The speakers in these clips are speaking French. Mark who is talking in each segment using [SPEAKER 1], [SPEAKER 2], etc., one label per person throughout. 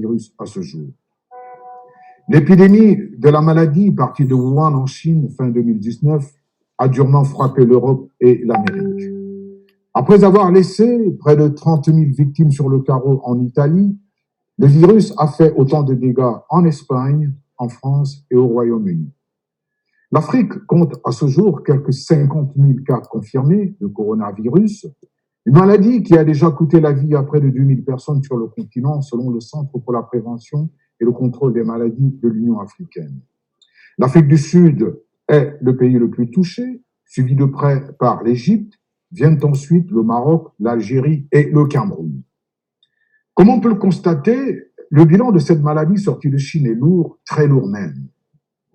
[SPEAKER 1] coronavirus à ce jour. L'épidémie de la maladie, partie de Wuhan en Chine fin 2019, a durement frappé l'Europe et l'Amérique. Après avoir laissé près de 30 000 victimes sur le carreau en Italie, le virus a fait autant de dégâts en Espagne, en France et au Royaume-Uni. L'Afrique compte à ce jour quelques 50 000 cas confirmés de coronavirus, une maladie qui a déjà coûté la vie à près de 2 000 personnes sur le continent, selon le Centre pour la prévention et le contrôle des maladies de l'Union africaine. L'Afrique du Sud est le pays le plus touché, suivi de près par l'Égypte, viennent ensuite le Maroc, l'Algérie et le Cameroun. Comme on peut le constater, le bilan de cette maladie sortie de Chine est lourd, très lourd même.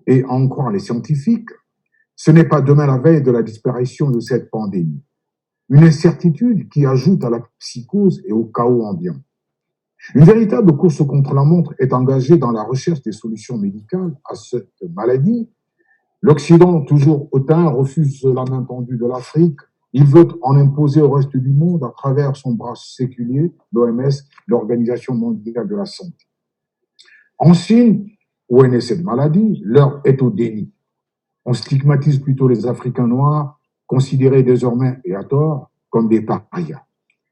[SPEAKER 1] Et à en croire les scientifiques, ce n'est pas demain la veille de la disparition de cette pandémie. Une incertitude qui ajoute à la psychose et au chaos ambiant. Une véritable course contre la montre est engagée dans la recherche des solutions médicales à cette maladie. L'Occident, toujours hautain, refuse la main tendue de l'Afrique. Il veut en imposer au reste du monde à travers son bras séculier, l'OMS, l'Organisation mondiale de la santé. En Chine, où est née cette maladie, l'heure est au déni. On stigmatise plutôt les Africains noirs, considérés désormais, et à tort, comme des parias.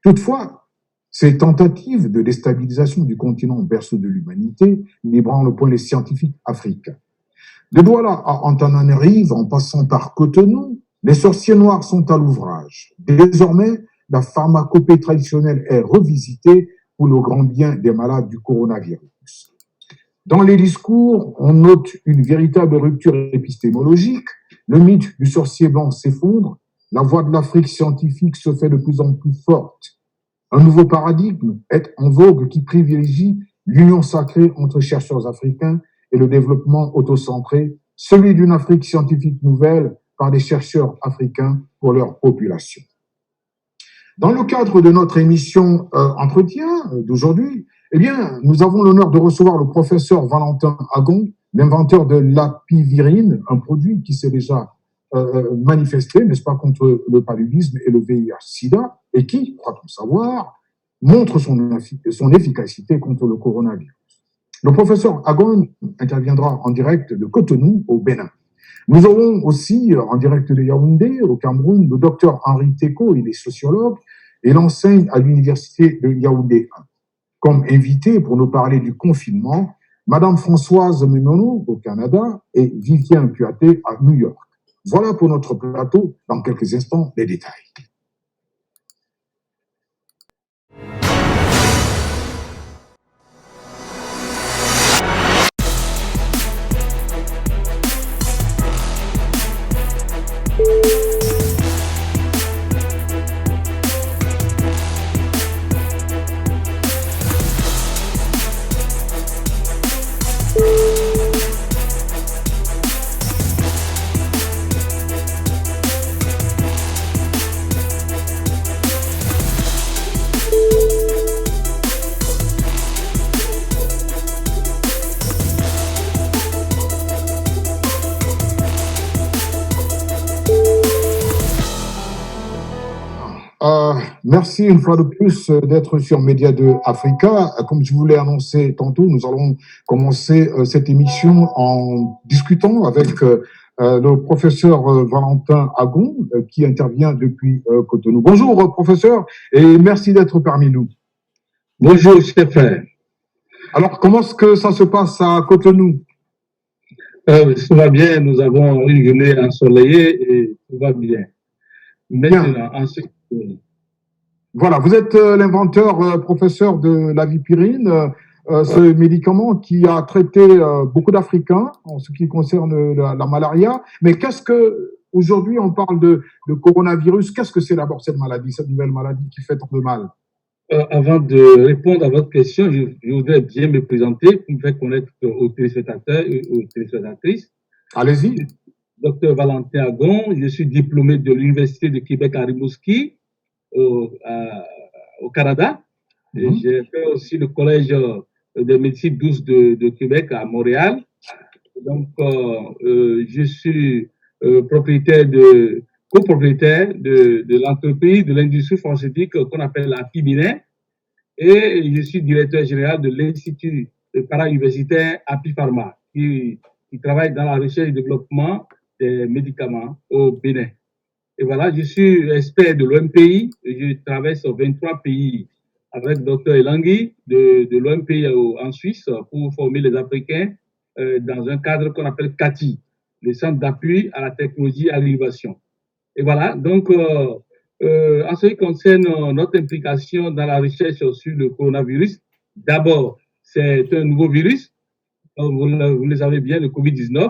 [SPEAKER 1] Toutefois, ces tentatives de déstabilisation du continent berceau de l'humanité n'ébranlent point les scientifiques africains. De Douala à Antananarive, en passant par Cotonou, les sorciers noirs sont à l'ouvrage. Désormais, la pharmacopée traditionnelle est revisitée pour le grand bien des malades du coronavirus. Dans les discours, on note une véritable rupture épistémologique. Le mythe du sorcier blanc s'effondre. La voix de l'Afrique scientifique se fait de plus en plus forte. Un nouveau paradigme est en vogue qui privilégie l'union sacrée entre chercheurs africains et le développement autocentré, celui d'une Afrique scientifique nouvelle par des chercheurs africains pour leur population. Dans le cadre de notre émission Entretien d'aujourd'hui, eh bien, nous avons l'honneur de recevoir le professeur Valentin Agon, l'inventeur de l'apivirine, un produit qui s'est déjà manifesté, n'est-ce pas, contre le paludisme et le VIH-Sida, et qui, croit-on savoir, montre son efficacité contre le coronavirus. Le professeur Agon interviendra en direct de Cotonou, au Bénin. Nous aurons aussi, en direct de Yaoundé, au Cameroun, le docteur Henri Teko, il est sociologue, et il enseigne à l'université de Yaoundé 1. Comme invité pour nous parler du confinement, Madame Françoise Memono au Canada et Vivien Puaté à New York. Voilà pour notre plateau. Dans quelques instants, les détails. Merci une fois de plus d'être sur Média 2 Africa. Comme je vous l'ai annoncé tantôt, nous allons commencer cette émission en discutant avec le professeur Valentin Agon qui intervient depuis Cotonou. Bonjour professeur et merci d'être parmi nous.
[SPEAKER 2] Bonjour Stéphane.
[SPEAKER 1] Alors comment est-ce que ça se passe à Cotonou?
[SPEAKER 2] Tout va bien, nous avons une journée ensoleillée et tout va bien. Maintenant, ensuite...
[SPEAKER 1] Voilà, vous êtes l'inventeur, professeur de l'avivirine, ce médicament qui a traité beaucoup d'Africains en ce qui concerne la malaria. Mais qu'est-ce que, aujourd'hui, on parle de coronavirus, qu'est-ce que c'est d'abord cette maladie, cette nouvelle maladie qui fait tant de mal?
[SPEAKER 2] Avant de répondre à votre question, je voudrais bien me présenter pour me faire connaître aux téléspectateurs et aux téléspectatrices.
[SPEAKER 1] Allez-y.
[SPEAKER 2] Docteur Valentin Agon, je suis diplômé de l'Université de Québec à Rimouski, au Canada. J'ai fait aussi le collège de médecine douce de Québec à Montréal. Donc, je suis copropriétaire de l'entreprise de l'industrie pharmaceutique qu'on appelle la Apivirine. et je suis directeur général de l'Institut para-universitaire Apipharma, qui travaille dans la recherche et développement des médicaments au Bénin. Et voilà, je suis expert de l'OMPI, je travaille sur 23 pays avec Dr Elangui de l'OMPI en Suisse pour former les Africains dans un cadre qu'on appelle CATI, le Centre d'appui à la technologie et à l'innovation. Et voilà, donc en ce qui concerne notre implication dans la recherche sur le coronavirus, d'abord, c'est un nouveau virus, vous le savez bien, le Covid-19.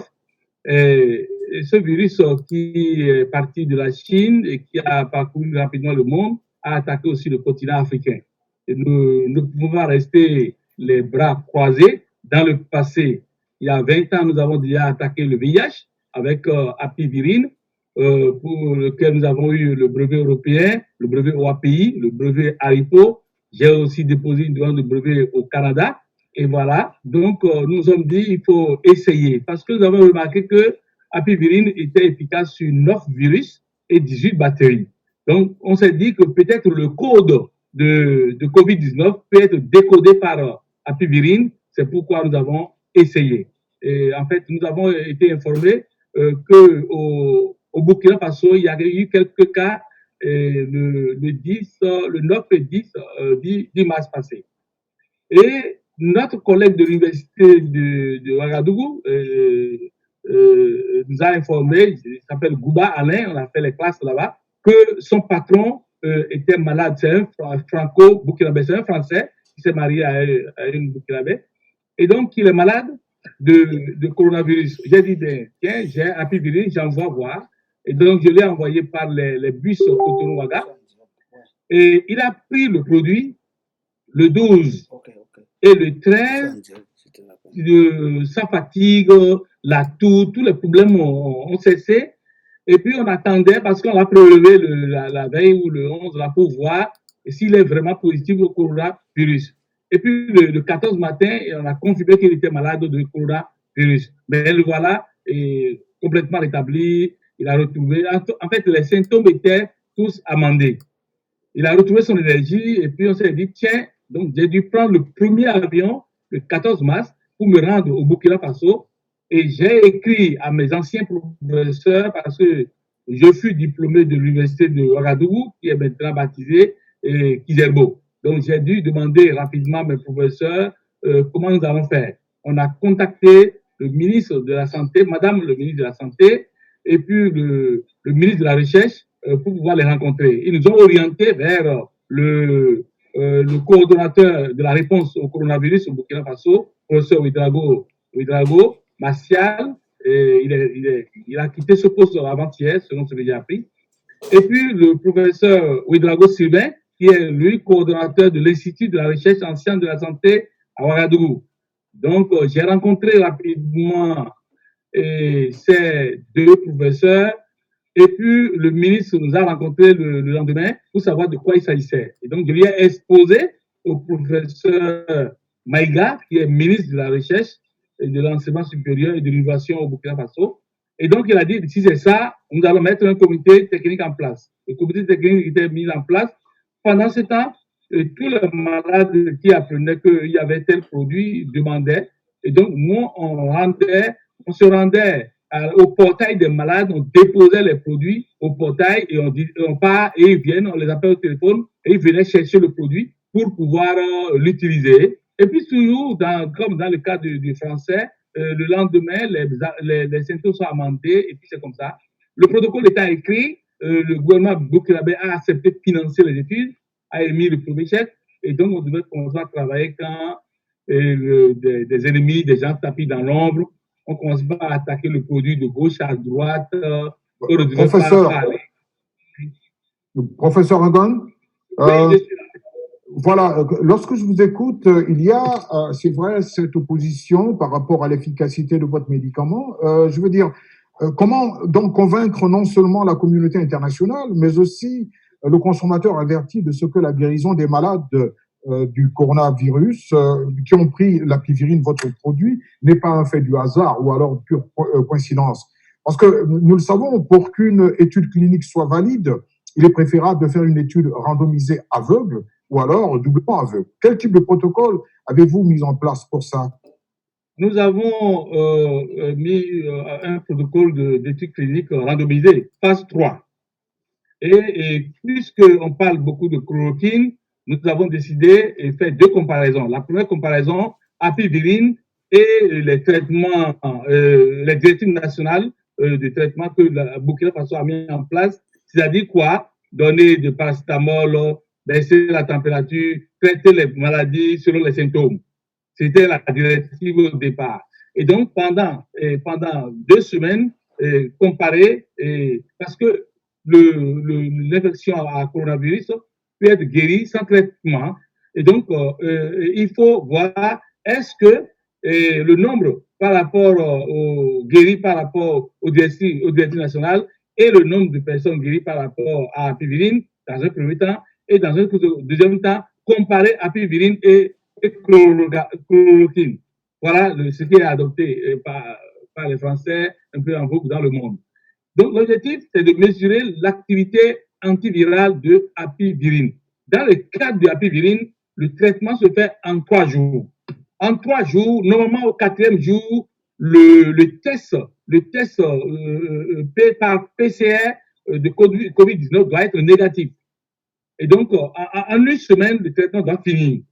[SPEAKER 2] Et ce virus qui est parti de la Chine et qui a parcouru rapidement le monde a attaqué aussi le continent africain. Et nous ne pouvons pas rester les bras croisés. Dans le passé, il y a 20 ans, nous avons déjà attaqué le VIH avec Apivirine, pour lequel nous avons eu le brevet européen, le brevet OAPI, le brevet ARIPO. J'ai aussi déposé une demande de brevet au Canada. Et voilà, donc nous nous sommes dit il faut essayer parce que nous avons remarqué que Apivirine était efficace sur 9 virus et 18 bactéries. Donc on s'est dit que peut-être le code de Covid-19 peut être décodé par Apivirine, c'est pourquoi nous avons essayé. Et en fait, nous avons été informés qu'au Burkina Faso, il y avait eu quelques cas le 9 et 10 mars passé. Et notre collègue de l'université de Ouagadougou nous a informé, il s'appelle Gouba Alain, on a fait les classes là-bas, que son patron était malade. C'est un franco-burkinabé, c'est un Français qui s'est marié à une burkinabé. Et donc, il est malade de coronavirus. J'ai dit, tiens, j'ai Apivirine, j'envoie voir. Et donc, je l'ai envoyé par les bus Cotonou-Ouaga. Et il a pris le produit le 12 et le 13, sa fatigue, la toux, tous les problèmes ont cessé. Et puis, on attendait parce qu'on l'a prélevé la veille ou le 11 là, pour voir s'il est vraiment positif au coronavirus. Et puis, le 14 matin, on a confirmé qu'il était malade de coronavirus. Mais le voilà, complètement rétabli. Il a retrouvé. En fait, les symptômes étaient tous amendés. Il a retrouvé son énergie et puis on s'est dit, tiens, donc j'ai dû prendre le premier avion le 14 mars pour me rendre au Burkina Faso et j'ai écrit à mes anciens professeurs parce que je fus diplômé de l'université de Ouagadougou qui est maintenant baptisée Kizerbo. Donc j'ai dû demander rapidement à mes professeurs comment nous allons faire. On a contacté le ministre de la Santé, Madame le ministre de la Santé et puis le ministre de la Recherche pour pouvoir les rencontrer. Ils nous ont orientés vers le coordonnateur de la réponse au coronavirus au Burkina Faso, professeur Ouedraogo Martial. Il a quitté ce poste avant-hier, selon ce que j'ai appris. Et puis le professeur Ouedraogo Sylvain, qui est lui coordonnateur de l'Institut de la recherche en sciences de la santé à Ouagadougou. Donc, j'ai rencontré rapidement ces deux professeurs. Et puis, le ministre nous a rencontrés le lendemain pour savoir de quoi il s'agissait. Et donc, je lui ai exposé au professeur Maïga, qui est ministre de la Recherche et de l'Enseignement supérieur et de l'Innovation au Burkina Faso. Et donc, il a dit, si c'est ça, nous allons mettre un comité technique en place. Le comité technique était mis en place. Pendant ce temps, tous les malades qui apprenaient qu'il y avait tel produit demandaient. Et donc, nous, on se rendait au portail des malades, on déposait les produits au portail et on part et ils viennent, on les appelle au téléphone et ils venaient chercher le produit pour pouvoir l'utiliser. Et puis toujours, comme dans le cas du français, le lendemain, les symptômes sont amendés et puis c'est comme ça. Le protocole est écrit, le gouvernement burkinabé a accepté de financer les études, a émis le premier chèque et donc on devait commencer à travailler quand des ennemis, des gens tapis dans l'ombre. On commence pas à attaquer le produit de gauche à droite.
[SPEAKER 1] Professeur Angon, voilà, lorsque je vous écoute, il y a, c'est vrai, cette opposition par rapport à l'efficacité de votre médicament. Je veux dire, comment donc convaincre non seulement la communauté internationale, mais aussi le consommateur averti de ce que la guérison des malades du coronavirus qui ont pris l'Apivirine, votre produit, n'est pas un fait du hasard ou alors pure coïncidence. Parce que nous le savons, pour qu'une étude clinique soit valide, il est préférable de faire une étude randomisée aveugle ou alors doublement aveugle. Quel type de protocole avez-vous mis en place pour ça?
[SPEAKER 2] Nous avons mis un protocole d'études cliniques randomisé, phase 3. Et puisqu'on parle beaucoup de chloroquine, nous avons décidé et fait deux comparaisons. La première comparaison, apivirine et les traitements, les directives nationales de traitement que la Burkina Faso a mis en place, c'est-à-dire quoi? Donner de paracétamol, baisser la température, traiter les maladies selon les symptômes. C'était la directive au départ. Et donc, pendant 2 semaines, comparer, parce que l'infection à coronavirus peut être guérie sans traitement. Et donc, il faut voir est-ce que le nombre par rapport aux guéris par rapport aux directives nationales et le nombre de personnes guéries par rapport à apivirine dans un premier temps et dans un deuxième temps, comparer apivirine et chloroquine. Voilà ce qui est adopté par les Français un peu en vogue dans le monde. Donc, l'objectif, c'est de mesurer l'activité antivirale de apivirine. Dans le cadre de apivirine, le traitement se fait en 3 jours. En 3 jours, normalement au 4e jour, le test par PCR de COVID-19 doit être négatif. Et donc, en 1 semaine, le traitement doit finir.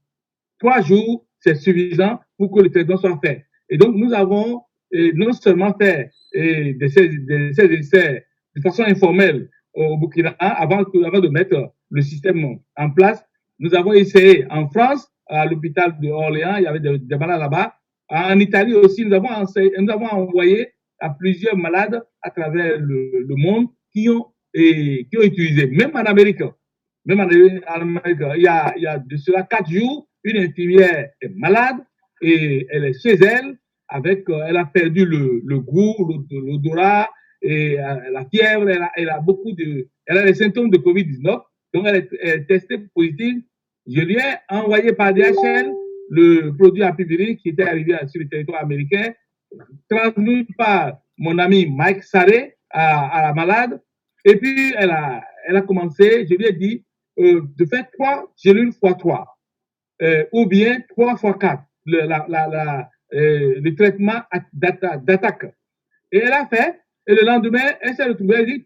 [SPEAKER 2] 3 jours, c'est suffisant pour que le traitement soit fait. Et donc, nous avons non seulement fait des essais de façon informelle au Burkina avant de mettre le système en place. Nous avons essayé en France, à l'hôpital de Orléans, il y avait des malades là-bas. En Italie aussi, nous avons envoyé à plusieurs malades à travers le monde qui ont utilisé, même en Amérique. Même en Amérique, il y a de cela 4 jours, une infirmière est malade et elle est chez elle avec, elle a perdu le goût, l'odorat et la fièvre, elle a les symptômes de COVID-19, donc elle est testée positive. Je lui ai envoyé par DHL le produit apivirine qui était arrivé sur le territoire américain, transmis par mon ami Mike Saré à la malade. Et puis, elle a commencé, je lui ai dit, de faire 3 gélules x 3, ou bien 3 x 4, le traitement d'attaque. Et elle a fait, et le lendemain, elle s'est retrouvée,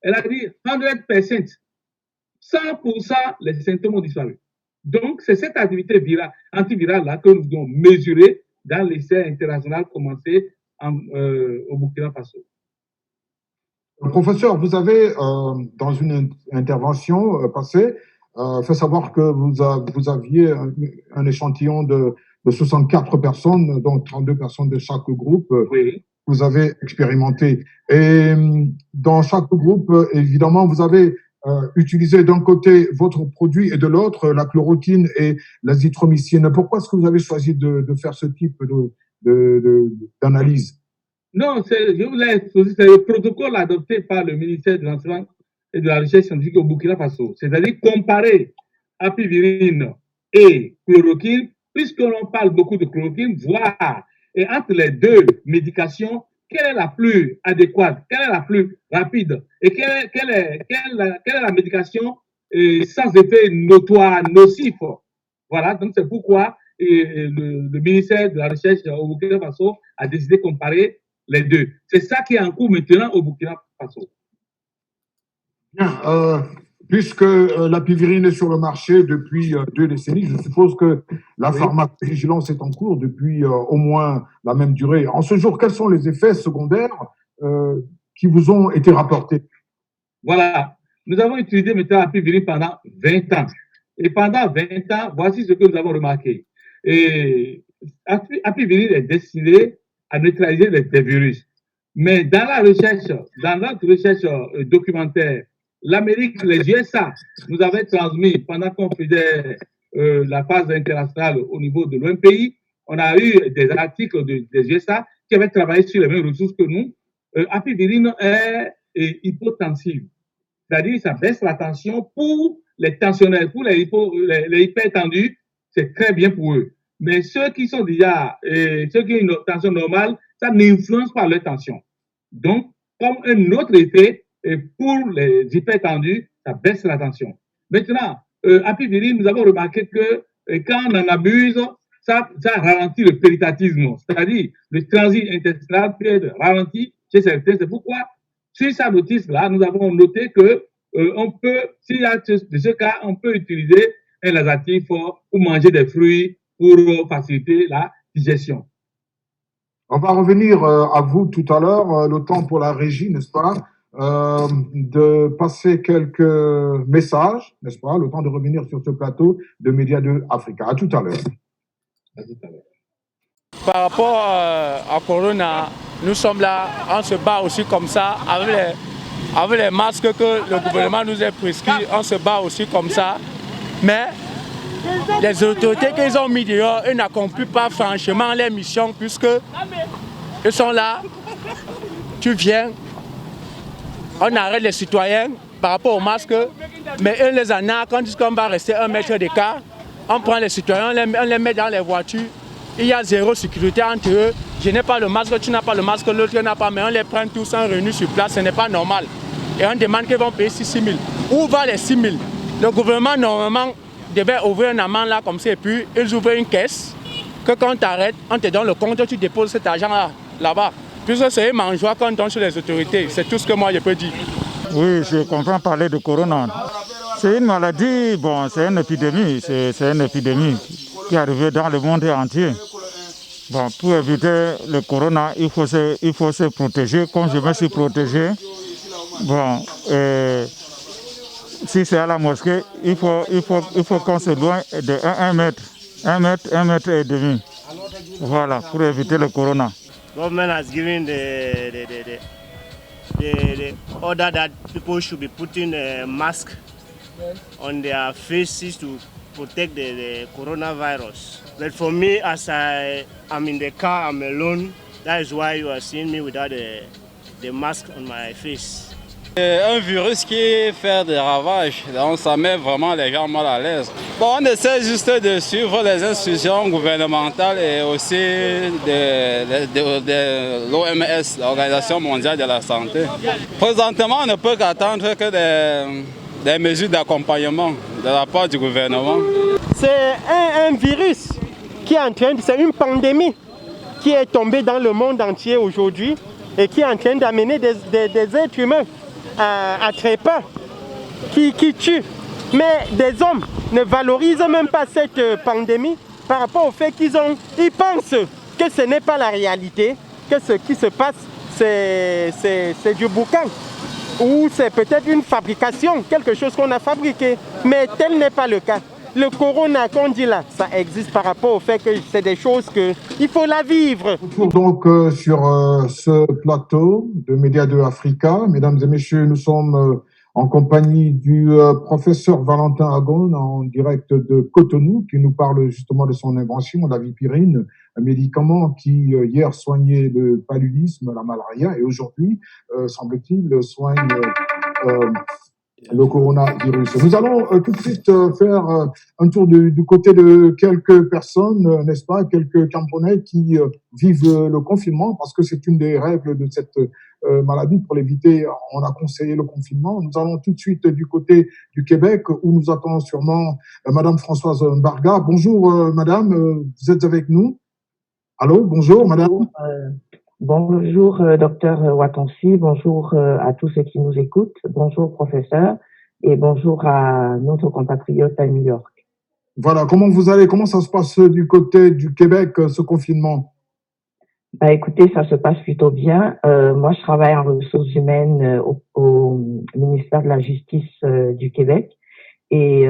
[SPEAKER 2] elle a dit 100%, 100% les symptômes ont disparu. Donc, c'est cette activité antivirale-là que nous devons mesurer dans l'essai international commencé au Burkina Faso.
[SPEAKER 1] Professeur, vous avez, dans une intervention passée, fait savoir que vous aviez un échantillon de 64 personnes, dont 32 personnes de chaque groupe.
[SPEAKER 2] Oui.
[SPEAKER 1] Vous avez expérimenté. Et dans chaque groupe, évidemment, vous avez utilisé d'un côté votre produit et de l'autre la chloroquine et l'azithromycine. Pourquoi est-ce que vous avez choisi de faire ce type d'analyse?
[SPEAKER 2] Non, c'est le protocole adopté par le ministère de l'Enseignement et de la Recherche scientifique au Burkina Faso. C'est-à-dire comparer apivirine et chloroquine, puisque l'on parle beaucoup de chloroquine, voir et entre les deux médications, quelle est la plus adéquate, quelle est la plus rapide et quelle est la médication sans effet notoire, nocif. Voilà, donc c'est pourquoi le ministère de la Recherche au Burkina Faso a décidé de comparer les deux. C'est ça qui est en cours maintenant au Burkina Faso.
[SPEAKER 1] Bien, puisque l'apivirine est sur le marché depuis 2 décennies, je suppose que la pharmacovigilance est en cours depuis au moins la même durée. En ce jour, quels sont les effets secondaires qui vous ont été rapportés?
[SPEAKER 2] Voilà. Nous avons utilisé maintenant l'apivirine pendant 20 ans. Et pendant 20 ans, voici ce que nous avons remarqué. L'apivirine est destinée à neutraliser les virus. Mais dans notre recherche documentaire, l'Amérique, les USA nous avaient transmis, pendant qu'on faisait la phase internationale au niveau de l'OMPI, on a eu des articles des USA qui avaient travaillé sur les mêmes ressources que nous. Apivirine est hypotensive, c'est-à-dire ça baisse la tension pour les tensionnaires, pour les hypertendus, c'est très bien pour eux. Mais ceux qui ont une tension normale, ça n'influence pas leur tension. Donc, comme un autre effet, pour les hypertendus, ça baisse la tension. Maintenant, Apivirine, nous avons remarqué que quand on en abuse, ça ralentit le péritatisme, c'est-à-dire le transit intestinal peut être ralenti chez certains. C'est pourquoi, sur sa notice-là, nous avons noté que on peut, s'il y a de ce cas, on peut utiliser un laxatif ou manger des fruits pour faciliter la digestion.
[SPEAKER 1] On va revenir à vous tout à l'heure, le temps pour la régie, n'est-ce pas, de passer quelques messages, n'est-ce pas, le temps de revenir sur ce plateau de Média 2 Africa. À tout à l'heure.
[SPEAKER 3] Par rapport à Corona, nous sommes là, on se bat aussi comme ça, avec les masques que le gouvernement nous a prescrits, on se bat aussi comme ça. Mais les autorités qu'ils ont mis dehors, ils n'accomplissent pas franchement leur mission puisque ils sont là, tu viens, on arrête les citoyens par rapport aux masques, mais eux les arnaquent, quand ils disent qu'on va rester 1 mètre d'écart, on prend les citoyens, on les met dans les voitures, il y a zéro sécurité entre eux, je n'ai pas le masque, tu n'as pas le masque, l'autre n'a pas, mais on les prend tous en réunis sur place, ce n'est pas normal. Et on demande qu'ils vont payer 6 000. Où va les 6 000? Le gouvernement normalement devait ouvrir un amende là comme ça et puis ils ouvrent une caisse que quand tu arrêtes, on te donne le compte, tu déposes cet argent là-bas. Puisque c'est un mangeoire qu'on donne sur les autorités, c'est tout ce que moi je peux dire.
[SPEAKER 4] Oui, je comprends parler de corona. C'est une maladie, bon, c'est une épidémie qui est arrivée dans le monde entier. Bon, pour éviter le corona, il faut se protéger, comme je me suis protégé. Bon, si c'est à la mosquée, il faut qu'on se loigne de 1 mètre, 1 mètre et demi. Voilà, pour éviter le corona.
[SPEAKER 5] Government has given the order that people should be putting a mask on their faces to protect the coronavirus. But for me, as I'm in the car, I'm alone. That is why you are seeing me without the mask on my face.
[SPEAKER 6] Un virus qui fait des ravages, donc ça met vraiment les gens mal à l'aise. Bon, on essaie juste de suivre les instructions gouvernementales et aussi de l'OMS, l'Organisation mondiale de la santé. Présentement, on ne peut qu'attendre que des mesures d'accompagnement de la part du gouvernement.
[SPEAKER 7] C'est un virus qui est en train, c'est une pandémie qui est tombée dans le monde entier aujourd'hui et qui est en train d'amener des êtres humains à très peur, qui tuent. Mais des hommes ne valorisent même pas cette pandémie par rapport au fait qu'ils pensent que ce n'est pas la réalité, que ce qui se passe c'est du boucan, ou c'est peut-être une fabrication, quelque chose qu'on a fabriqué, mais tel n'est pas le cas. Le corona qu'on dit là, ça existe par rapport au fait que c'est des choses qu'il faut la vivre.
[SPEAKER 1] Donc sur ce plateau de Média 2 Africa, mesdames et messieurs, nous sommes en compagnie du professeur Valentin Agon en direct de Cotonou qui nous parle justement de son invention, la Vipirine, un médicament qui hier soignait le paludisme, la malaria et aujourd'hui, semble-t-il, soigne le coronavirus. Nous allons tout de suite faire un tour du côté de quelques personnes, n'est-ce pas, quelques Camerounais qui vivent le confinement parce que c'est une des règles de cette maladie. Pour l'éviter, on a conseillé le confinement. Nous allons tout de suite du côté du Québec où nous attend sûrement Madame Françoise Mbarga. Bonjour Madame, vous êtes avec nous? Allô, bonjour Madame.
[SPEAKER 8] Bonjour, docteur Watonsi. Bonjour à tous ceux qui nous écoutent. Bonjour, professeur. Et bonjour à notre compatriote à New York.
[SPEAKER 1] Voilà, comment vous allez? Comment ça se passe du côté du Québec, ce confinement?
[SPEAKER 8] Bah, écoutez, ça se passe plutôt bien. Moi, je travaille en ressources humaines au ministère de la Justice du Québec. Et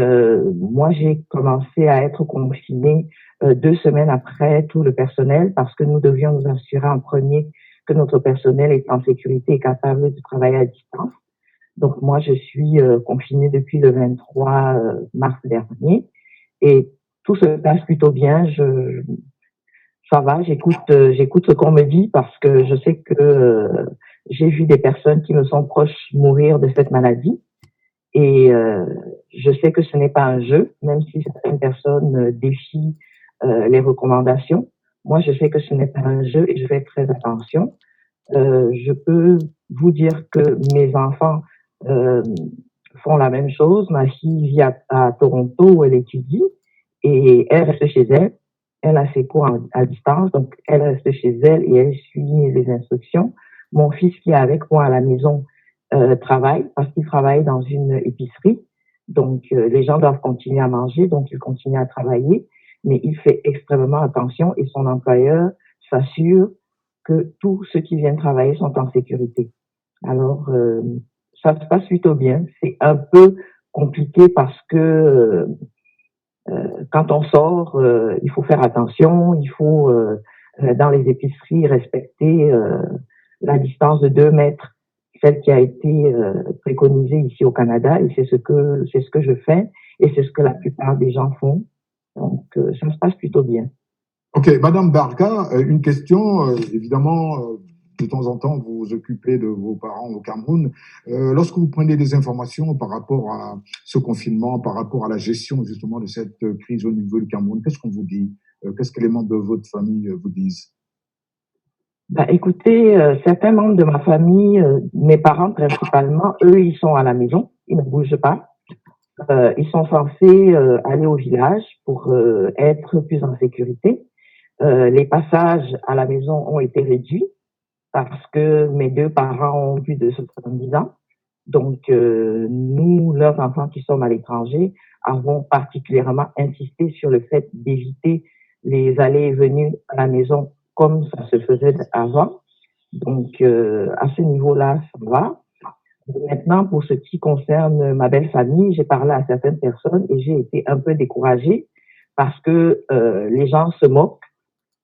[SPEAKER 8] moi, j'ai commencé à être confinée 2 semaines après tout le personnel parce que nous devions nous assurer en premier que notre personnel est en sécurité et capable de travailler à distance. Donc moi, je suis confinée depuis le 23 mars dernier et tout se passe plutôt bien. Ça va, j'écoute ce qu'on me dit parce que je sais que j'ai vu des personnes qui me sont proches mourir de cette maladie. Et je sais que ce n'est pas un jeu, même si certaines personnes défient les recommandations. Moi, je sais que ce n'est pas un jeu et je fais très attention. Je peux vous dire que mes enfants font la même chose. Ma fille vit à Toronto où elle étudie et elle reste chez elle. Elle a ses cours à distance, donc elle reste chez elle et elle suit les instructions. Mon fils qui est avec moi à la maison travaille parce qu'il travaille dans une épicerie. Donc, les gens doivent continuer à manger, donc il continue à travailler, mais il fait extrêmement attention et son employeur s'assure que tous ceux qui viennent travailler sont en sécurité. Alors, ça se passe plutôt bien. C'est un peu compliqué parce que quand on sort, il faut faire attention, il faut dans les épiceries respecter la distance de 2 mètres, celle qui a été préconisée ici au Canada, et c'est ce que je fais et c'est ce que la plupart des gens font. Donc ça se passe plutôt bien.
[SPEAKER 1] Ok, Madame Barga, une question, évidemment, de temps en temps, vous vous occupez de vos parents au Cameroun. Lorsque vous prenez des informations par rapport à ce confinement, par rapport à la gestion justement de cette crise au niveau du Cameroun, qu'est-ce qu'on vous dit? Qu'est-ce que les membres de votre famille vous disent?
[SPEAKER 8] Bah, écoutez, certains membres de ma famille, mes parents principalement, eux, ils sont à la maison, ils ne bougent pas. Ils sont censés aller au village pour être plus en sécurité. Les passages à la maison ont été réduits parce que mes 2 parents ont plus de 70 ans. Donc, nous, leurs enfants qui sommes à l'étranger, avons particulièrement insisté sur le fait d'éviter les allées et venues à la maison comme ça se faisait avant. Donc, à ce niveau-là, ça va. Maintenant, pour ce qui concerne ma belle famille, j'ai parlé à certaines personnes et j'ai été un peu découragée parce que les gens se moquent.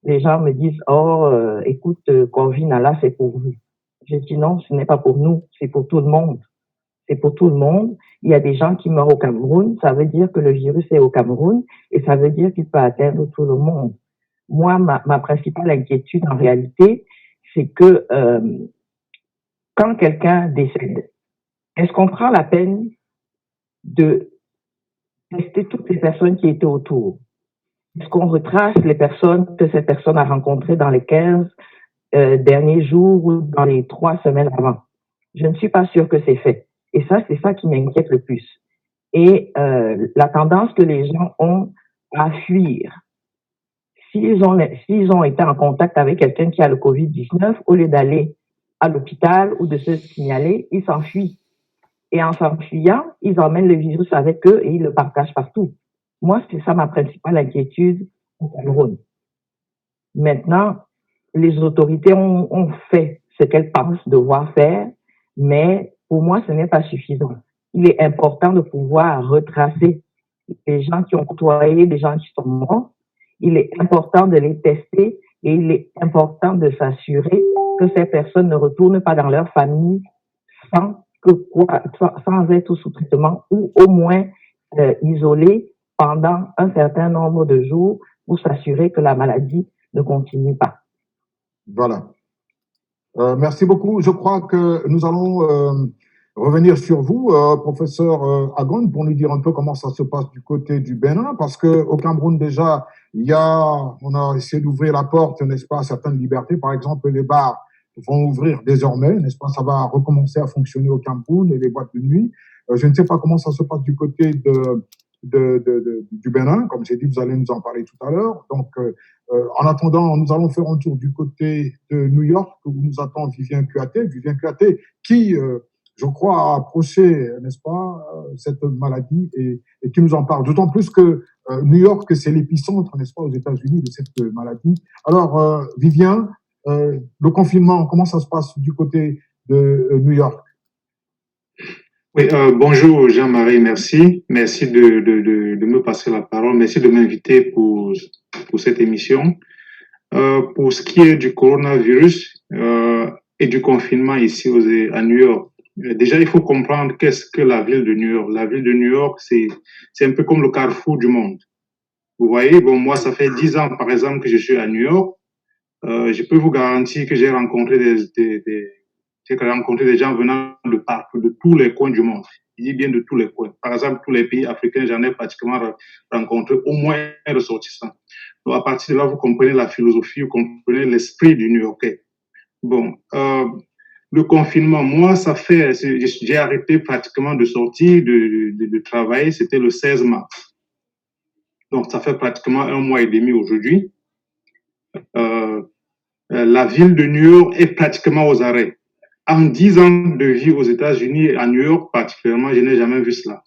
[SPEAKER 8] Les gens me disent, oh, écoute, Corvinala, c'est pour vous. Je dis non, ce n'est pas pour nous, c'est pour tout le monde. C'est pour tout le monde. Il y a des gens qui meurent au Cameroun, ça veut dire que le virus est au Cameroun et ça veut dire qu'il peut atteindre tout le monde. Moi, ma principale inquiétude en réalité, c'est que quand quelqu'un décède, est-ce qu'on prend la peine de tester toutes les personnes qui étaient autour? Est-ce qu'on retrace les personnes que cette personne a rencontrées dans les 15 derniers jours ou dans les 3 semaines avant? Je ne suis pas sûre que c'est fait. Et ça, c'est ça qui m'inquiète le plus. Et la tendance que les gens ont à fuir. S'ils ont été en contact avec quelqu'un qui a le COVID-19, au lieu d'aller à l'hôpital ou de se signaler, ils s'enfuient. Et en s'enfuyant, ils emmènent le virus avec eux et ils le partagent partout. Moi, c'est ça ma principale inquiétude au Cameroun. Maintenant, les autorités ont fait ce qu'elles pensent devoir faire, mais pour moi, ce n'est pas suffisant. Il est important de pouvoir retracer les gens qui ont côtoyé, les gens qui sont morts. Il est important de les tester et il est important de s'assurer que ces personnes ne retournent pas dans leur famille sans être sous traitement ou au moins isolées pendant un certain nombre de jours pour s'assurer que la maladie ne continue pas.
[SPEAKER 1] Voilà. Merci beaucoup. Je crois que nous allons revenir sur vous, professeur Agon, pour nous dire un peu comment ça se passe du côté du Bénin, parce qu'au Cameroun déjà, on a essayé d'ouvrir la porte, n'est-ce pas, à certaines libertés. Par exemple, les bars vont ouvrir désormais, n'est-ce pas, ça va recommencer à fonctionner au Cameroun et les boîtes de nuit. Je ne sais pas comment ça se passe du côté du Bénin, comme j'ai dit, vous allez nous en parler tout à l'heure. Donc, en attendant, nous allons faire un tour du côté de New York où nous attend Vivien Kuaté. Vivien Kuaté qui, je crois, a approché, n'est-ce pas, cette maladie et qui nous en parle. D'autant plus que New York, c'est l'épicentre, n'est-ce pas, aux États-Unis de cette maladie. Alors, Vivien, le confinement, comment ça se passe du côté de New York?
[SPEAKER 9] Oui, bonjour Jean-Marie, merci. Merci de me passer la parole. Merci de m'inviter pour cette émission. Pour ce qui est du coronavirus et du confinement ici à New York, déjà il faut comprendre qu'est-ce que la ville de New York. La ville de New York, c'est un peu comme le carrefour du monde. Vous voyez, bon, moi ça fait 10 ans par exemple que je suis à New York. Je peux vous garantir que j'ai rencontré des gens venant de partout, de tous les coins du monde. Je dis bien de tous les coins. Par exemple, tous les pays africains, j'en ai pratiquement rencontré au moins un ressortissant. Donc, à partir de là, vous comprenez la philosophie, vous comprenez l'esprit du New-Yorkais. Bon, le confinement, moi, j'ai arrêté pratiquement de sortir, de travailler, c'était le 16 mars. Donc, ça fait pratiquement 1 mois et demi aujourd'hui. La ville de New York est pratiquement aux arrêts. En 10 ans de vie aux États-Unis, à New York particulièrement, je n'ai jamais vu cela.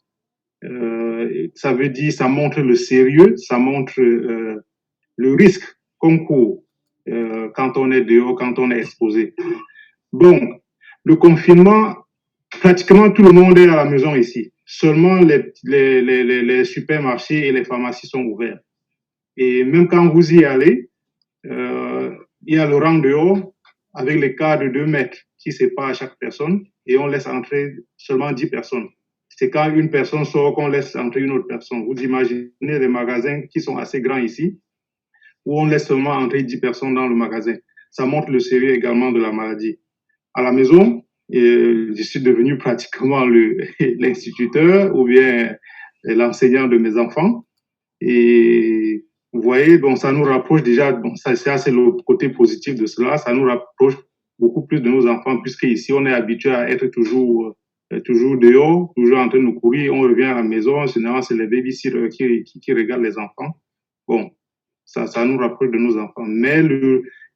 [SPEAKER 9] Ça veut dire, ça montre le sérieux, ça montre le risque qu'on court quand on est dehors, quand on est exposé. Donc, le confinement, pratiquement tout le monde est à la maison ici. Seulement les supermarchés et les pharmacies sont ouverts. Et même quand vous y allez, il y a le rang dehors avec les cadres de 2 mètres qui séparent chaque personne et on laisse entrer seulement 10 personnes. C'est quand une personne sort qu'on laisse entrer une autre personne. Vous imaginez les magasins qui sont assez grands ici, où on laisse seulement entrer 10 personnes dans le magasin. Ça montre le sérieux également de la maladie. À la maison, je suis devenu pratiquement l'instituteur ou bien l'enseignant de mes enfants. Et vous voyez, donc ça nous rapproche déjà, bon, ça c'est le côté positif de cela, ça nous rapproche beaucoup plus de nos enfants, puisque ici on est habitué à être toujours dehors, toujours en train de courir, on revient à la maison, généralement c'est les babysitters qui regardent les enfants. Bon, ça nous rapproche de nos enfants. Mais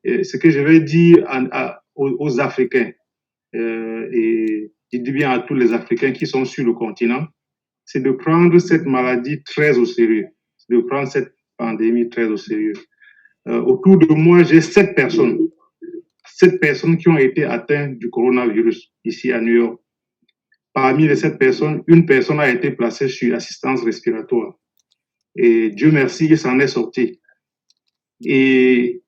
[SPEAKER 9] ce que je vais dire aux Africains, et je dis bien à tous les Africains qui sont sur le continent, c'est de prendre cette maladie très au sérieux, de prendre cette pandémie très au sérieux. Autour de moi, j'ai 7 personnes qui ont été atteintes du coronavirus ici à New York. Parmi les 7 personnes, une personne a été placée sur assistance respiratoire. Et Dieu merci, il s'en est sorti. Et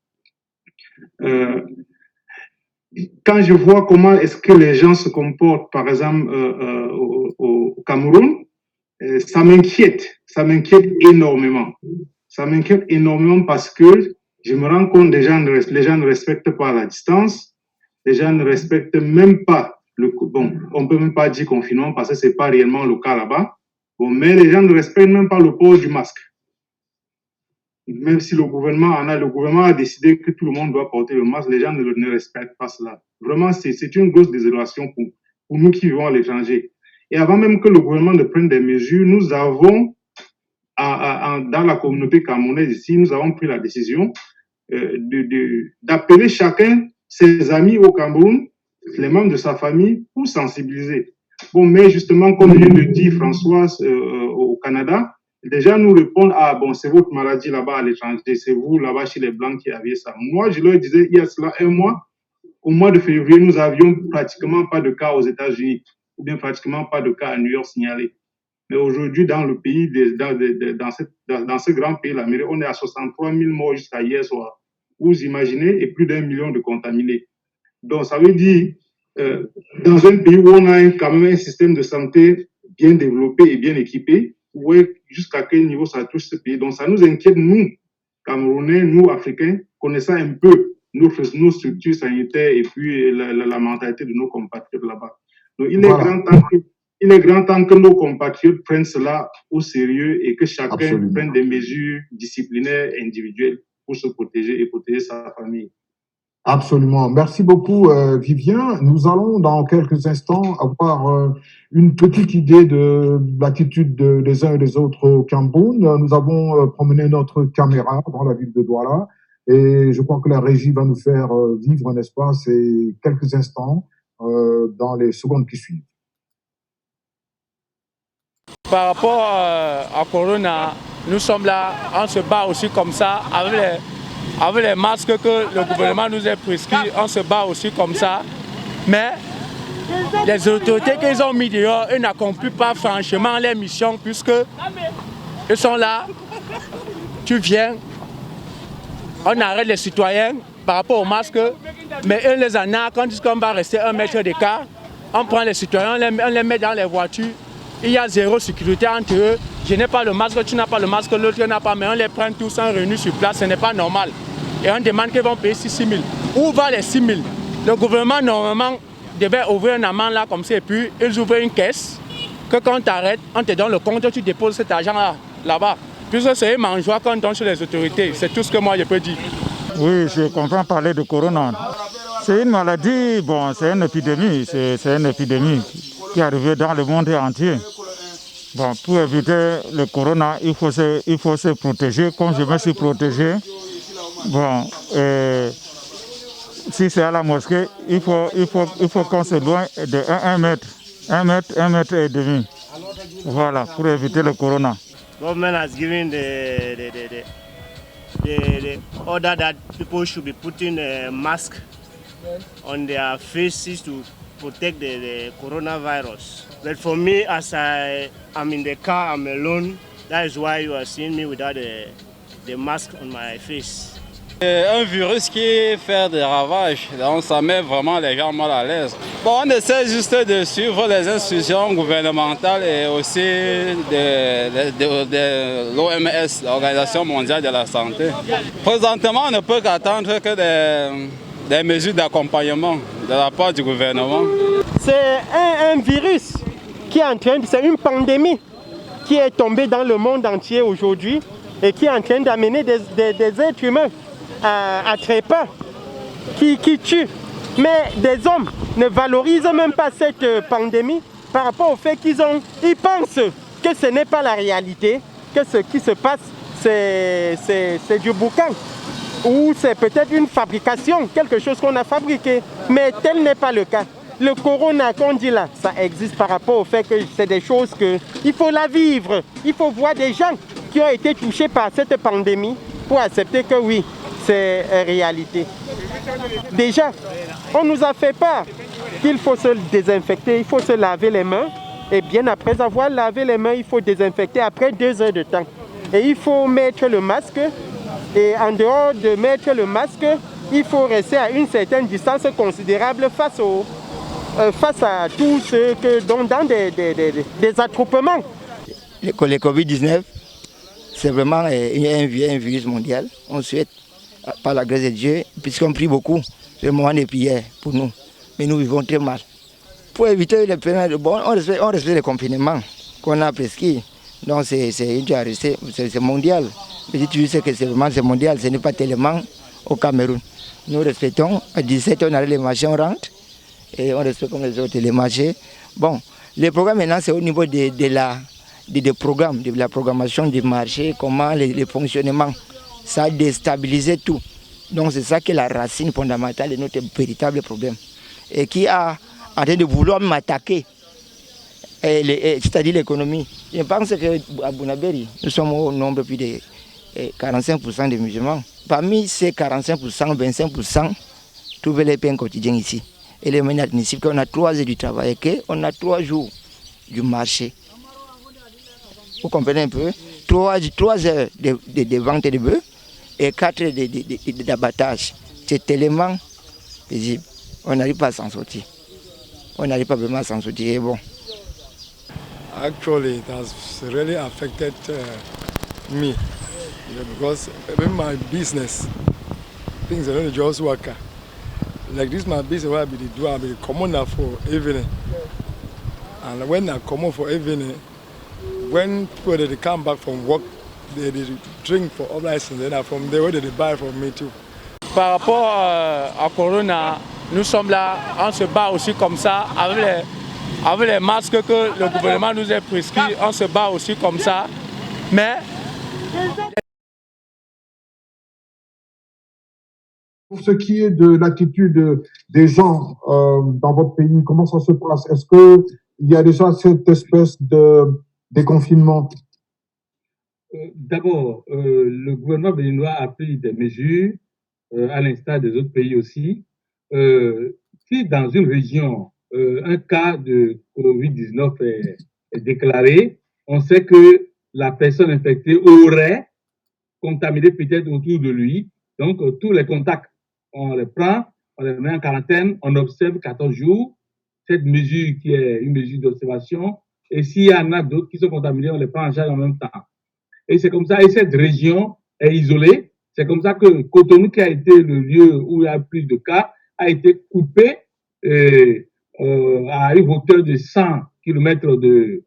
[SPEAKER 9] quand je vois comment est-ce que les gens se comportent, par exemple, au Cameroun, ça m'inquiète énormément. Ça m'inquiète énormément parce que je me rends compte que les gens ne respectent pas la distance, les gens ne respectent même pas on peut même pas dire confinement parce que c'est pas réellement le cas là-bas. Bon, mais les gens ne respectent même pas le port du masque. Même si le gouvernement a décidé que tout le monde doit porter le masque, les gens ne respectent pas cela. Vraiment, c'est une grosse désolation pour nous qui vivons à l'étranger. Et avant même que le gouvernement ne prenne des mesures, nous avons, dans la communauté camerounaise ici, nous avons pris la décision d'appeler chacun ses amis au Cameroun, les membres de sa famille, pour sensibiliser. Bon, mais justement, comme vient de dire Françoise au Canada, les gens nous répondent, ah bon, c'est votre maladie là-bas à l'étranger, c'est vous là-bas chez les Blancs qui aviez ça. Moi, je leur disais, il y a cela 1 mois, au mois de février, nous avions pratiquement pas de cas aux États-Unis, ou bien pratiquement pas de cas à New York signalés. Mais aujourd'hui, dans le pays, dans ce grand pays, l'Amérique, on est à 63 000 morts jusqu'à hier soir. Vous imaginez, et plus d'1 million de contaminés. Donc, ça veut dire, dans un pays où on a quand même un système de santé bien développé et bien équipé, jusqu'à quel niveau ça touche ce pays. Donc, ça nous inquiète, nous, Camerounais, nous, Africains, connaissant un peu nos structures sanitaires et puis la mentalité de nos compatriotes là-bas. Donc, il est grand temps que nos compatriotes prennent cela au sérieux et que chacun prenne des mesures disciplinaires individuelles pour se protéger et protéger sa famille.
[SPEAKER 1] Absolument. Merci beaucoup, Vivien. Nous allons, dans quelques instants, avoir une petite idée de l'attitude des uns et des autres au Cameroun. Nous avons promené notre caméra dans la ville de Douala et je crois que la régie va nous faire vivre, n'est-ce pas, ces quelques instants dans les secondes qui suivent.
[SPEAKER 3] Par rapport à Corona, nous sommes là, on se bat aussi comme ça avec les masques que le gouvernement nous a prescrits, on se bat aussi comme ça. Mais les autorités qu'ils ont mis dehors, ils n'accomplissent pas franchement leur mission puisque ils sont là, tu viens, on arrête les citoyens par rapport aux masques, mais eux les en a, quand ils disent qu'on va rester 1 mètre d'écart, on prend les citoyens, on les met dans les voitures, il y a zéro sécurité entre eux, je n'ai pas le masque, tu n'as pas le masque, l'autre n'a pas, mais on les prend tous en réunis sur place, ce n'est pas normal. Et on demande qu'ils vont payer 6 000. Où va les 6 000? Le gouvernement, normalement, devait ouvrir un amende là, comme ça, et puis ils ouvrent une caisse, que quand tu arrêtes, on te donne le compte, tu déposes cet argent là-bas. Puisque c'est un mangeoire qu'on donne sur les autorités. C'est tout ce que moi je peux dire.
[SPEAKER 4] Oui, je comprends parler de Corona. C'est une maladie, bon, c'est une épidémie, c'est une épidémie qui est arrivée dans le monde entier. Bon, pour éviter le corona, il faut se protéger, comme je me suis protégé. Bon, si c'est à la mosquée, il faut qu'on se loigne de 1 mètre, 1 mètre et demi. Voilà, pour éviter le corona.
[SPEAKER 5] Government has given the order that people should be putting a mask on their faces to protect the coronavirus. But for me, as I'm in the car, I'm alone. That is why you are seeing me without the mask on my face.
[SPEAKER 6] Un virus qui fait des ravages, donc ça met vraiment les gens mal à l'aise. Bon, on essaie juste de suivre les institutions gouvernementales et aussi de l'OMS, l'Organisation mondiale de la santé. Présentement, on ne peut qu'attendre que des mesures d'accompagnement de la part du gouvernement.
[SPEAKER 7] C'est un virus qui est en train de... C'est une pandémie qui est tombée dans le monde entier aujourd'hui et qui est en train d'amener des êtres humains à très peur, qui tuent. Mais des hommes ne valorisent même pas cette pandémie par rapport au fait qu'ils pensent que ce n'est pas la réalité, que ce qui se passe, c'est du boucan, ou c'est peut-être une fabrication, quelque chose qu'on a fabriqué. Mais tel n'est pas le cas. Le corona qu'on dit là, ça existe par rapport au fait que c'est des choses qu'il faut la vivre. Il faut voir des gens qui ont été touchés par cette pandémie pour accepter que oui, c'est réalité. Déjà, on nous a fait peur qu'il faut se désinfecter, il faut se laver les mains. Et bien après avoir lavé les mains, il faut désinfecter après 2 heures de temps. Et il faut mettre le masque. Et en dehors de mettre le masque, il faut rester à une certaine distance considérable face à tous ceux dans des attroupements.
[SPEAKER 10] Le Covid-19, c'est vraiment un virus mondial. On souhaite, par la grâce de Dieu, puisqu'on prie beaucoup, c'est le moment de prière pour nous. Mais nous vivons très mal. Pour éviter les phénomènes, bon, on respecte les confinements qu'on a prescrits. Donc c'est mondial. Mais si tu sais que c'est mondial, ce n'est pas tellement au Cameroun. Nous respectons, à 17 on arrive les marchés, on rentre. Et on respecte comme les autres les marchés. Bon, le programme maintenant c'est au niveau de la programmation du marché, comment le fonctionnement. Ça a déstabilisé tout. Donc c'est ça qui est la racine fondamentale de notre véritable problème. Et qui a en train de vouloir m'attaquer, c'est-à-dire l'économie. Je pense qu'à Bunaberi, nous sommes au nombre plus de 45% de musulmans. Parmi ces 45%, 25% trouvent les pains quotidiens ici. Et les moyens admissibles qu'on a 3 heures du travail et qu'on a 3 jours du marché. Vous comprenez un peu? 3 heures de vente de bœufs et 4 heures d'abattage. C'est tellement paisible. On n'arrive pas à s'en sortir. On n'arrive pas vraiment à s'en sortir. Et bon.
[SPEAKER 11] Actually, it has really affected me because in my business, things are not just work. Like this, my business where I be common for evening, and when I come out for evening, when people they come back from work, they drink for all license, then from there they buy from me too.
[SPEAKER 3] Par rapport à Corona, nous sommes là, on se bat aussi comme ça, avec les masques que le gouvernement nous a prescrits, on se bat aussi comme ça. Mais
[SPEAKER 1] pour ce qui est de l'attitude des gens dans votre pays, comment ça se passe? Est-ce qu'il y a déjà cette espèce de déconfinement?
[SPEAKER 2] D'abord, le gouvernement béninois a pris des mesures, à l'instar des autres pays aussi. Si dans une région, un cas de Covid-19 est déclaré, on sait que la personne infectée aurait contaminé peut-être autour de lui. Donc, tous les contacts, on les prend, on les met en quarantaine, on observe 14 jours. Cette mesure qui est une mesure d'observation. Et s'il y en a d'autres qui sont contaminés, on les prend en charge en même temps. Et c'est comme ça, et cette région est isolée. C'est comme ça que Cotonou, qui a été le lieu où il y a plus de cas, a été coupé à une hauteur de 100 km du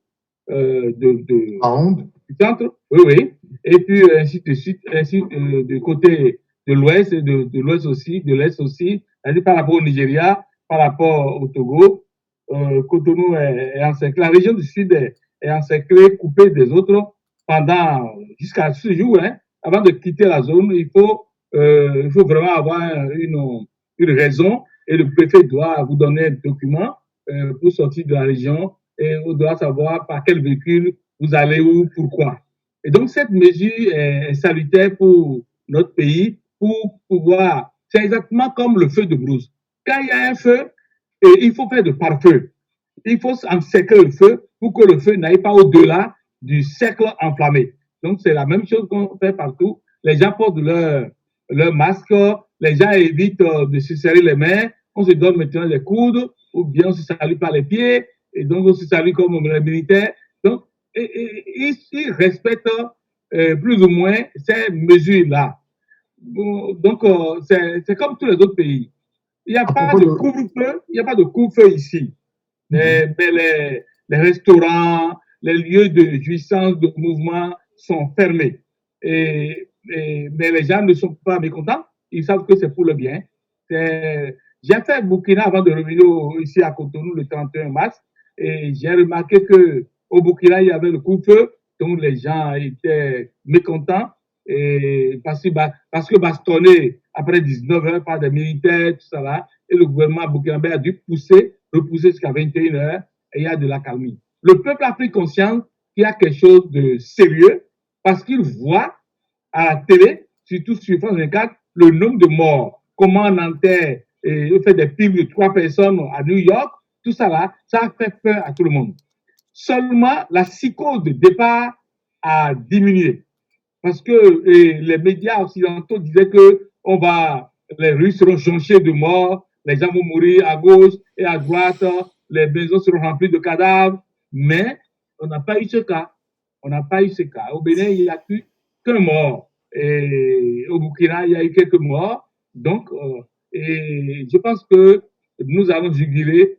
[SPEAKER 2] centre. Oui, oui. Et puis, ainsi de suite, ainsi du côté de l'Ouest et de l'Ouest aussi, de l'Est aussi, c'est-à-dire par rapport au Nigeria, par rapport au Togo. Cotonou est encerclé, la région du Sud est encerclée, coupée des autres jusqu'à ce jour. Hein, avant de quitter la zone, il faut vraiment avoir une raison et le préfet doit vous donner un document pour sortir de la région et on doit savoir par quel véhicule vous allez où, pourquoi. Et donc, cette mesure est salutaire pour notre pays pour pouvoir, c'est exactement comme le feu de brousse. Quand il y a un feu, il faut faire de pare-feu. Il faut encercler le feu pour que le feu n'aille pas au-delà du cercle enflammé. Donc, c'est la même chose qu'on fait partout. Les gens portent leur masque, les gens évitent de se serrer les mains, on se donne maintenant les coudes, ou bien on se salue par les pieds, et donc on se salue comme les militaires. Donc, ils respectent plus ou moins ces mesures-là. Donc, c'est comme tous les autres pays. Il n'y a pas de couvre-feu, il n'y a pas de couvre-feu ici. Mais les restaurants, les lieux de jouissance, de mouvement sont fermés. Mais les gens ne sont pas mécontents. Ils savent que c'est pour le bien. J'ai fait Burkina avant de revenir ici à Cotonou le 31 mars. Et j'ai remarqué qu'au Burkina, il y avait le couvre-feu. Donc, les gens étaient mécontents. Et parce que bastonné après 19 heures par des militaires, tout ça là. Et le gouvernement burkinabé a dû repousser jusqu'à 21 heures et il y a de l'accalmie. Le peuple a pris conscience qu'il y a quelque chose de sérieux parce qu'il voit à la télé, surtout sur France 24, le nombre de morts. Comment on enterre et on fait des piles de 3 personnes à New York, tout ça là, ça a fait peur à tout le monde. Seulement, la psychose de départ a diminué. Parce que les médias occidentaux disaient que les rues seront jonchées de morts, les gens vont mourir à gauche et à droite, les maisons seront remplies de cadavres, mais on n'a pas eu ce cas. On n'a pas eu ce cas. Au Bénin, il n'y a eu qu'un mort. Et au Burkina, il y a eu quelques morts. Donc, et je pense que nous allons juguler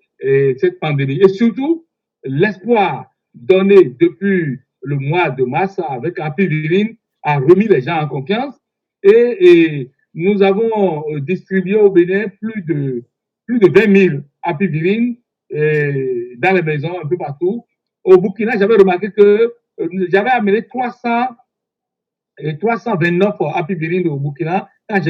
[SPEAKER 2] cette pandémie. Et surtout, l'espoir donné depuis le mois de mars avec Apivirine a remis les gens en confiance et nous avons distribué au Bénin plus de 20 000 Apivirine dans les maisons un peu partout. Au Burkina, j'avais remarqué que j'avais amené 329 Apivirine au Burkina quand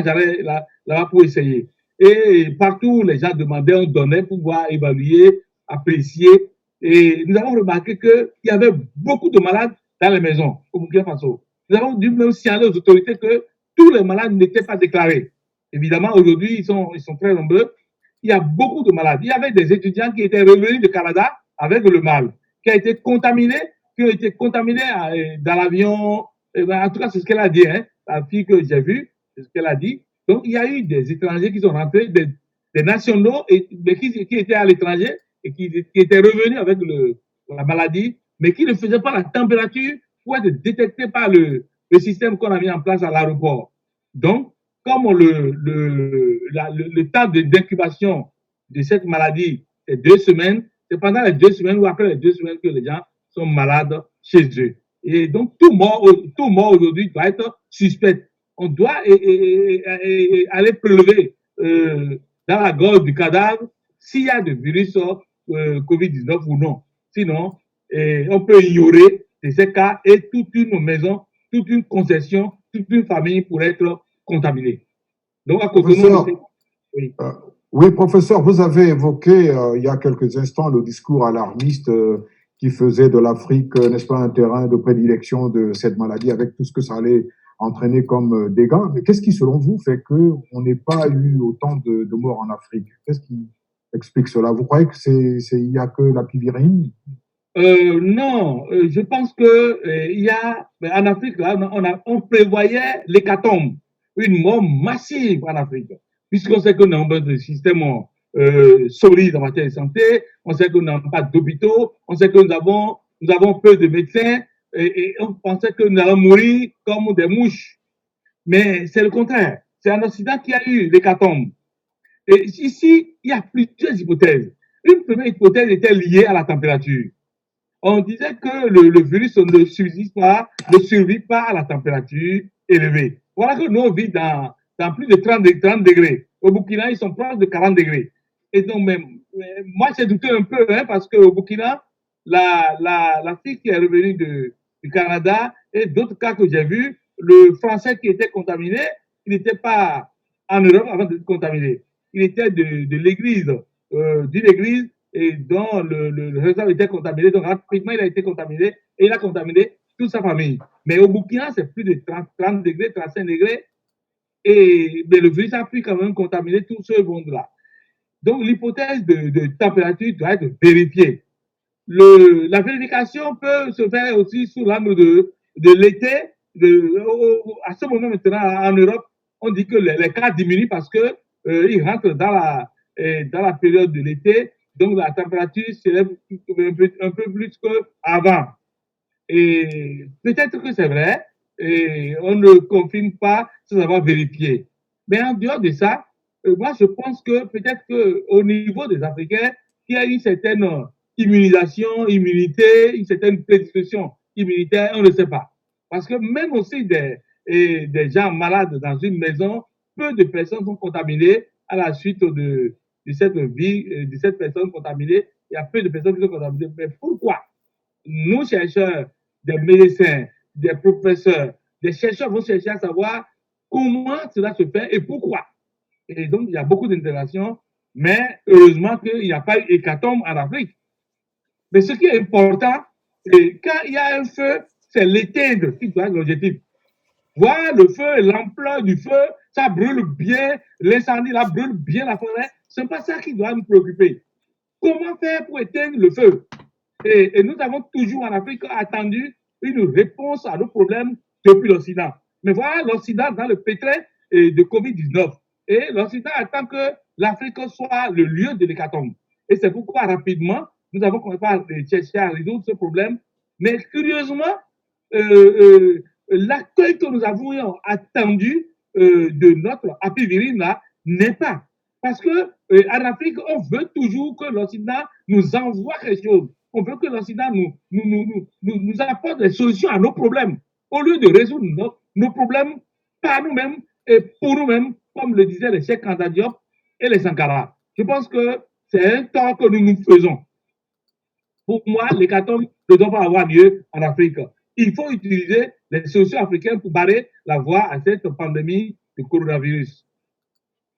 [SPEAKER 2] j'allais là-bas pour essayer. Et partout, les gens demandaient, on donnait pour pouvoir évaluer, apprécier. Et nous avons remarqué qu'il y avait beaucoup de malades dans les maisons au Burkina Faso. Nous avons dû même signaler aux autorités que tous les malades n'étaient pas déclarés. Évidemment, aujourd'hui, ils sont très nombreux. Il y a beaucoup de malades. Il y avait des étudiants qui étaient revenus de Canada avec le mal, qui ont été contaminés dans l'avion. En tout cas, c'est ce qu'elle a dit, hein, la fille que j'ai vue, c'est ce qu'elle a dit. Donc, il y a eu des étrangers qui sont rentrés, des nationaux mais qui étaient à l'étranger et qui étaient revenus avec la maladie, mais qui ne faisaient pas la température pour être détectés par le système qu'on a mis en place à l'aéroport. Donc, comme le temps d'incubation de cette maladie, c'est 2 semaines, c'est pendant les 2 semaines ou après les 2 semaines que les gens sont malades chez eux. Et donc, tout mort aujourd'hui doit être suspect. On doit aller prélever dans la gorge du cadavre s'il y a de virus COVID-19 ou non. Sinon, on peut ignorer ces cas et toute une maison, toute une concession, toute une famille pourrait être contaminée. Donc, à Cotonou,
[SPEAKER 1] oui, professeur, vous avez évoqué il y a quelques instants le discours alarmiste qui faisait de l'Afrique, n'est-ce pas, un terrain de prédilection de cette maladie avec tout ce que ça allait entraîner comme dégâts. Mais qu'est-ce qui, selon vous, fait qu'on n'ait pas eu autant de morts en Afrique? Qu'est-ce qui explique cela? Vous croyez qu'il n'y a que l'Apivirine?
[SPEAKER 2] Non, je pense que il y a en Afrique là, on prévoyait l'hécatombe, une mort massive en Afrique, puisqu'on sait que nous avons un système solide en matière de santé, on sait que nous n'avons pas d'hôpitaux, on sait que nous avons peu de médecins et on pensait que nous allons mourir comme des mouches. Mais c'est le contraire. C'est en Occident qu'il y a eu l'hécatombe. Et ici, il y a plusieurs hypothèses. Une première hypothèse était liée à la température. On disait que le virus ne survit pas à la température élevée. Voilà que nous, on vit dans plus de 30 degrés. Au Burkina, ils sont proches de 40 degrés. Et donc, moi, j'ai douté un peu, hein, parce qu'au Burkina, la fille qui est revenue du Canada et d'autres cas que j'ai vus, le Français qui était contaminé, il n'était pas en Europe avant d'être contaminé. Il était de l'église, d'une église, et dont le réseau était contaminé. Donc, rapidement, il a été contaminé et il a contaminé toute sa famille. Mais au Burkina, c'est plus de 30 degrés, 35 degrés. Mais le virus a pu quand même contaminer tout ce monde-là. Donc, l'hypothèse de température doit être vérifiée. La vérification peut se faire aussi sous l'angle de l'été. À ce moment maintenant, en Europe, on dit que les cas diminuent parce que ils rentrent dans la période de l'été. Donc, la température s'élève un peu plus qu'avant. Et peut-être que c'est vrai, et on ne confirme pas sans avoir vérifié. Mais en dehors de ça, moi, je pense que peut-être qu'au niveau des Africains, il y a une certaine immunité, une certaine prédisposition immunitaire, on ne sait pas. Parce que même aussi des gens malades dans une maison, peu de personnes sont contaminées à la suite de cette personne contaminée. Il y a peu de personnes qui sont contaminées. Mais pourquoi nous, chercheurs, des médecins, des professeurs, des chercheurs vont chercher à savoir comment cela se fait et pourquoi. Et donc, il y a beaucoup d'interactions, mais heureusement qu'il n'y a pas eu hécatombe en Afrique. Mais ce qui est important, c'est quand il y a un feu, c'est l'éteindre qui doit être l'objectif. Voir le feu, l'ampleur du feu, ça brûle bien, l'incendie là brûle bien la forêt, ce n'est pas ça qui doit nous préoccuper. Comment faire pour éteindre le feu? Et nous avons toujours en Afrique attendu une réponse à nos problèmes depuis l'Occident. Mais voilà l'Occident dans le pétrin de Covid-19. Et l'Occident attend que l'Afrique soit le lieu de l'hécatombe. Et c'est pourquoi rapidement, nous avons commencé à chercher à résoudre ce problème. Mais curieusement, l'accueil que nous avons attendu de notre apivirine là n'est pas. Parce que en Afrique, on veut toujours que l'Occident nous envoie quelque chose. On veut que l'Occident nous apporte des solutions à nos problèmes, au lieu de résoudre nos problèmes par nous-mêmes et pour nous-mêmes, comme le disaient les Cheikh Anta Diop et les Sankara. Je pense que c'est un tort que nous faisons. Pour moi, l'hécatombe ne doit pas avoir lieu en Afrique. Il faut utiliser les solutions africaines pour barrer la voie à cette pandémie de coronavirus.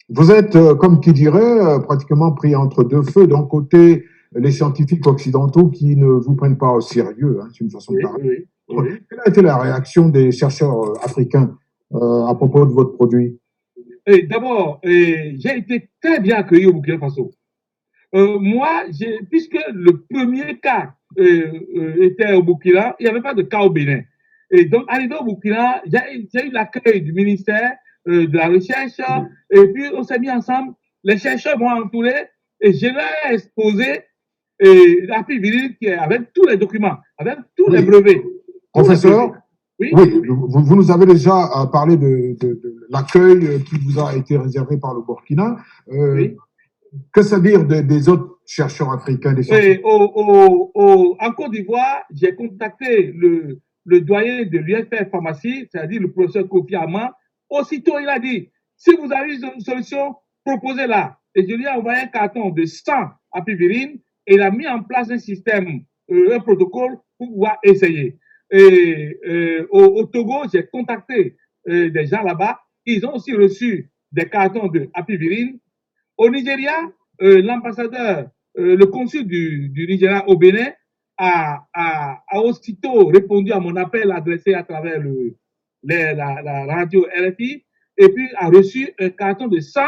[SPEAKER 1] Vous êtes, comme qui dirait, pratiquement pris entre deux feux. D'un côté, les scientifiques occidentaux qui ne vous prennent pas au sérieux, hein, c'est une façon de parler. Oui. Quelle a été la réaction des chercheurs africains à propos de votre produit?
[SPEAKER 2] D'abord, j'ai été très bien accueilli au Burkina Faso. Moi, puisque le premier cas était au Burkina, il n'y avait pas de cas au Bénin. Et donc, arrivé au Burkina, j'ai eu l'accueil du ministère de la Recherche, et puis on s'est mis ensemble, les chercheurs m'ont entouré, et je leur ai exposé l'apivirine avec tous les documents, avec tous les brevets.
[SPEAKER 1] Professeur, oui, vous nous avez déjà parlé de l'accueil qui vous a été réservé par le Burkina. Oui. Que ça veut dire des autres chercheurs africains?
[SPEAKER 2] En Côte d'Ivoire, j'ai contacté le doyen de l'UFR Pharmacie, c'est-à-dire le professeur Kofi Amman. Aussitôt, il a dit, si vous avez une solution, proposez-la. Et je lui ai envoyé un carton de 100 apivirine et il a mis en place un système, un protocole pour pouvoir essayer. Au Togo, j'ai contacté des gens là-bas. Ils ont aussi reçu des cartons de apivirine. Au Nigeria, l'ambassadeur, le consul du Nigeria au Bénin a aussitôt répondu à mon appel adressé à travers la radio RFI et puis a reçu un carton de 100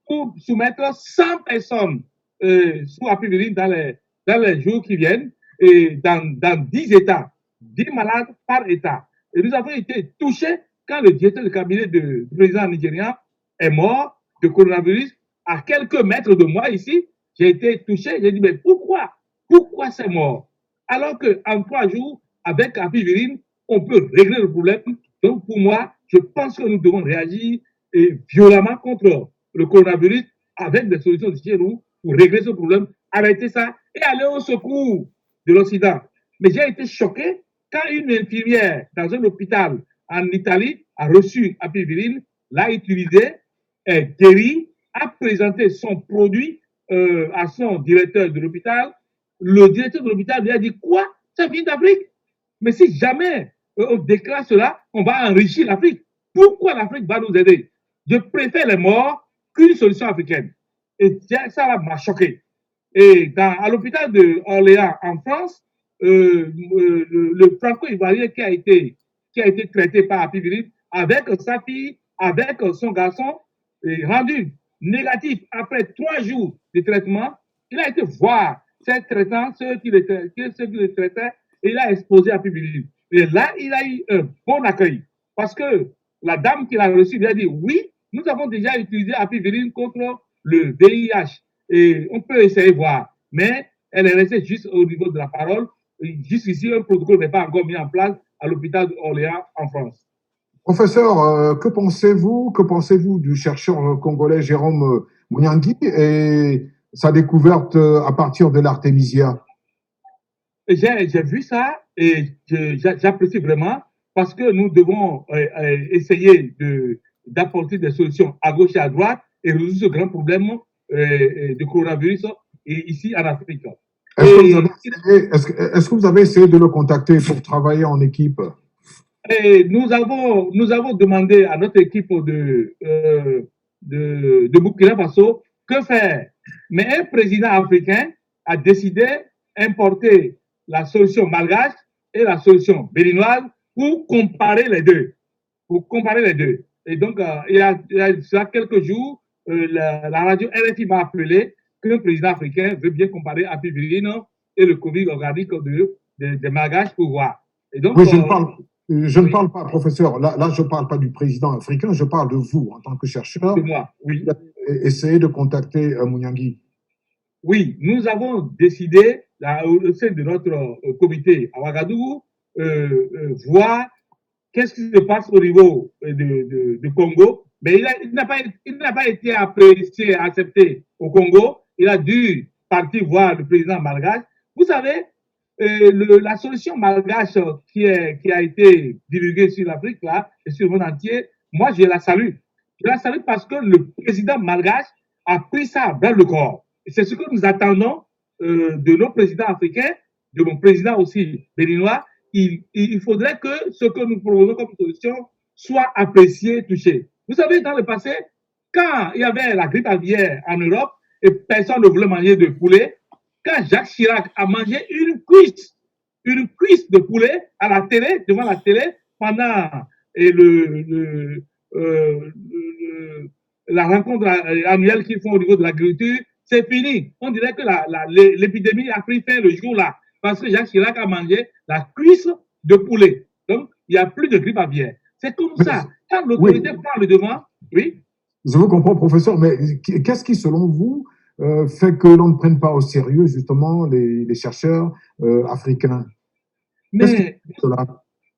[SPEAKER 2] pour soumettre 100 personnes sous apivirine dans les jours qui viennent et dans 10 États, 10 malades par État. Et nous avons été touchés quand le directeur de cabinet du président nigérien est mort de coronavirus. À quelques mètres de moi ici, j'ai été touché. J'ai dit, mais pourquoi c'est mort? Alors qu'en 3 jours, avec apivirine, on peut régler le problème. Donc, pour moi, je pense que nous devons réagir violemment contre le coronavirus avec des solutions de chez nous pour régler ce problème, arrêter ça et aller au secours de l'Occident. Mais j'ai été choqué quand une infirmière dans un hôpital en Italie, a reçu apivirine, l'a utilisé, est guéri, a présenté son produit à son directeur de l'hôpital. Le directeur de l'hôpital lui a dit quoi? Ça vient d'Afrique. Mais si jamais on déclare cela, on va enrichir l'Afrique. Pourquoi l'Afrique va nous aider? Je préfère les morts qu'une solution africaine. Et ça m'a choqué. Et à l'hôpital de Orléans en France, le franco-ivoirien qui a été traité par apivirine avec sa fille, avec son garçon, est rendu négatif après 3 jours de traitement. Il a été voir ses traitants, ceux qui le traitaient, et il a exposé apivirine. Et là, il a eu un bon accueil. Parce que la dame qui l'a reçu lui a dit oui, nous avons déjà utilisé apivirine contre le VIH. Et on peut essayer de voir. Mais elle est restée juste au niveau de la parole. Jusqu'ici, un protocole n'est pas encore mis en place à l'hôpital d'Orléans en France.
[SPEAKER 1] Professeur, que pensez-vous du chercheur congolais Jérôme Mouniangui et sa découverte à partir de l'artémisia?
[SPEAKER 2] J'ai vu ça et j'apprécie vraiment parce que nous devons essayer d'apporter des solutions à gauche et à droite et résoudre ce grand problème de coronavirus ici en Afrique.
[SPEAKER 1] Est-ce que vous avez essayé de le contacter pour travailler en équipe?
[SPEAKER 2] Et nous avons demandé à notre équipe de Burkina Faso que faire. Mais un président africain a décidé d'importer la solution malgache et la solution béninoise pour comparer les deux. Et donc, il y a quelques jours, la radio RFI m'a appelé que le président africain veut bien comparer apivirine et le Covid organique des malgaches pour voir. Et donc,
[SPEAKER 1] oui, je ne parle pas, professeur. Là, je ne parle pas du président africain, je parle de vous en tant que chercheur.
[SPEAKER 2] De moi, oui.
[SPEAKER 1] Essayez de contacter Mouniangui.
[SPEAKER 2] Oui, nous avons décidé, au sein de notre comité à Ouagadougou, voir qu'est-ce qui se passe au niveau de Congo. Mais il n'a pas été apprécié, accepté au Congo. Il a dû partir voir le président malgache. Vous savez, la solution malgache qui a été divulguée sur l'Afrique là et sur le monde entier, moi je la salue. Je la salue parce que le président malgache a pris ça vers le corps. Et c'est ce que nous attendons de nos présidents africains, de mon président aussi béninois. Il faudrait que ce que nous proposons comme solution soit apprécié, touché. Vous savez, dans le passé, quand il y avait la grippe aviaire en Europe et personne ne voulait manger de poulet, quand Jacques Chirac a mangé une cuisse de poulet à la télé, devant la télé, pendant la rencontre annuelle qu'ils font au niveau de l'agriculture, c'est fini. On dirait que l'épidémie a pris fin le jour-là, parce que Jacques Chirac a mangé la cuisse de poulet. Donc, il n'y a plus de grippe aviaire. C'est comme ça. Quand l'autorité prend le devant, oui.
[SPEAKER 1] Je vous comprends, professeur, mais qu'est-ce qui, selon vous, fait que l'on ne prenne pas au sérieux, justement, les chercheurs africains?
[SPEAKER 2] Mais,